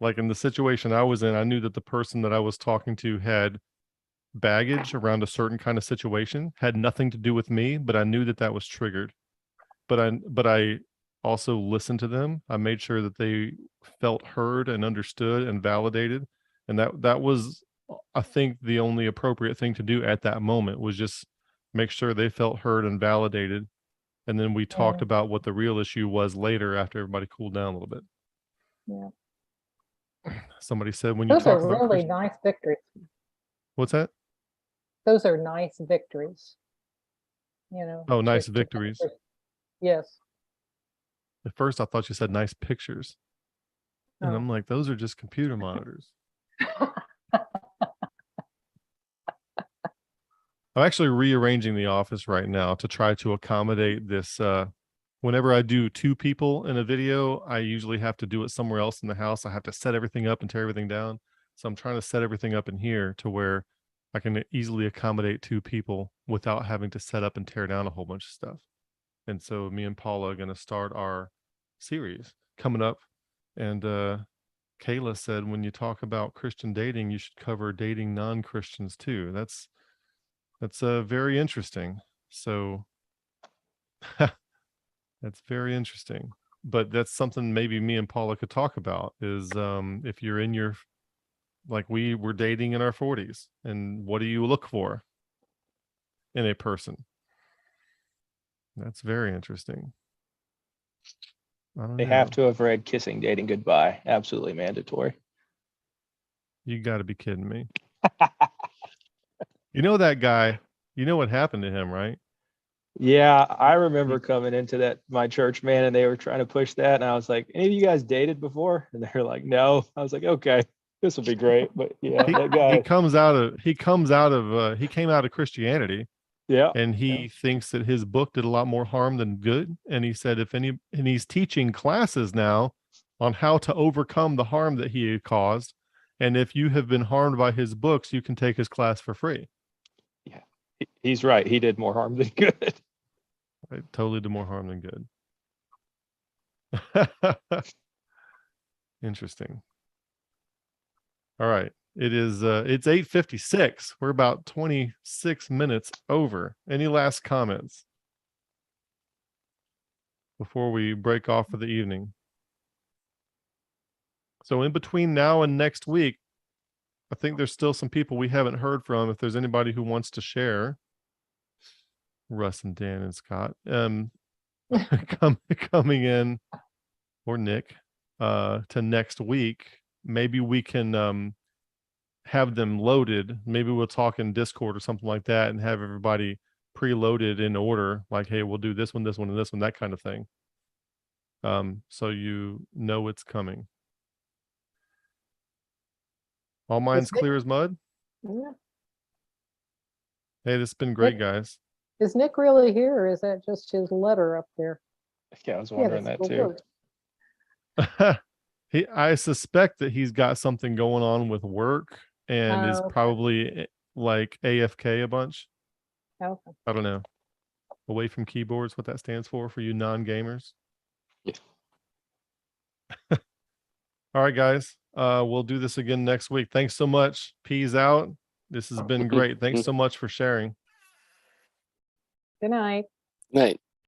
Like in the situation I was in, I knew that the person that I was talking to had baggage around a certain kind of situation, had nothing to do with me, but I knew that that was triggered. But I also listened to them. I made sure that they felt heard and understood and validated. And that was, I think, the only appropriate thing to do at that moment was just make sure they felt heard and validated. And then we talked about what the real issue was later after everybody cooled down a little bit. Yeah. Somebody said when you Those talk are about really nice victories. What's that? Those are nice victories. You know. Oh, nice victories. Yes. At first I thought you said nice pictures. And Oh. I'm like, those are just computer monitors. I'm actually rearranging the office right now to try to accommodate this. Whenever I do 2 people in a video, I usually have to do it somewhere else in the house. I have to set everything up and tear everything down. So I'm trying to set everything up in here to where I can easily accommodate 2 people without having to set up and tear down a whole bunch of stuff. And so me and Paula are going to start our series coming up. And Kayla said, when you talk about Christian dating, you should cover dating non-Christians too. That's very interesting. So that's very interesting. But that's something maybe me and Paula could talk about is if you're in your, like we were dating in our 40s, and what do you look for in a person? That's very interesting. They have to have read Kissing Dating Goodbye. Absolutely mandatory. You got to be kidding me. You know that guy, you know what happened to him, right? Yeah, I remember coming into that my church, man, and they were trying to push that, and I was like, "Any of you guys dated before?" And they were like, "No." I was like, "Okay, this will be great." But yeah, that guy. He came out of Christianity. Yeah. And he thinks that his book did a lot more harm than good. And he said, and he's teaching classes now on how to overcome the harm that he had caused. And if you have been harmed by his books, you can take his class for free. Yeah, he's right. He did more harm than good. I totally did more harm than good. Interesting. All right. It's 8:56. We're about 26 minutes over. Any last comments before we break off for the evening? So in between now and next week, I think there's still some people we haven't heard from. If there's anybody who wants to share, Russ and Dan and Scott, coming in, or Nick, to next week, maybe we can have them loaded. Maybe we'll talk in Discord or something like that and have everybody preloaded in order, like, hey, we'll do this one, and this one, that kind of thing. So you know it's coming. All minds clear as mud? Yeah. Hey, this has been great, guys. Is Nick really here, or is that just his letter up there? Yeah, I was wondering that too. I suspect that he's got something going on with work and is probably like AFK a bunch. Okay. I don't know. Away from keyboards, what that stands for you non-gamers. Yeah. All right, guys. We'll do this again next week. Thanks so much. Peace out. This has been great. Thanks so much for sharing. Good night. Night.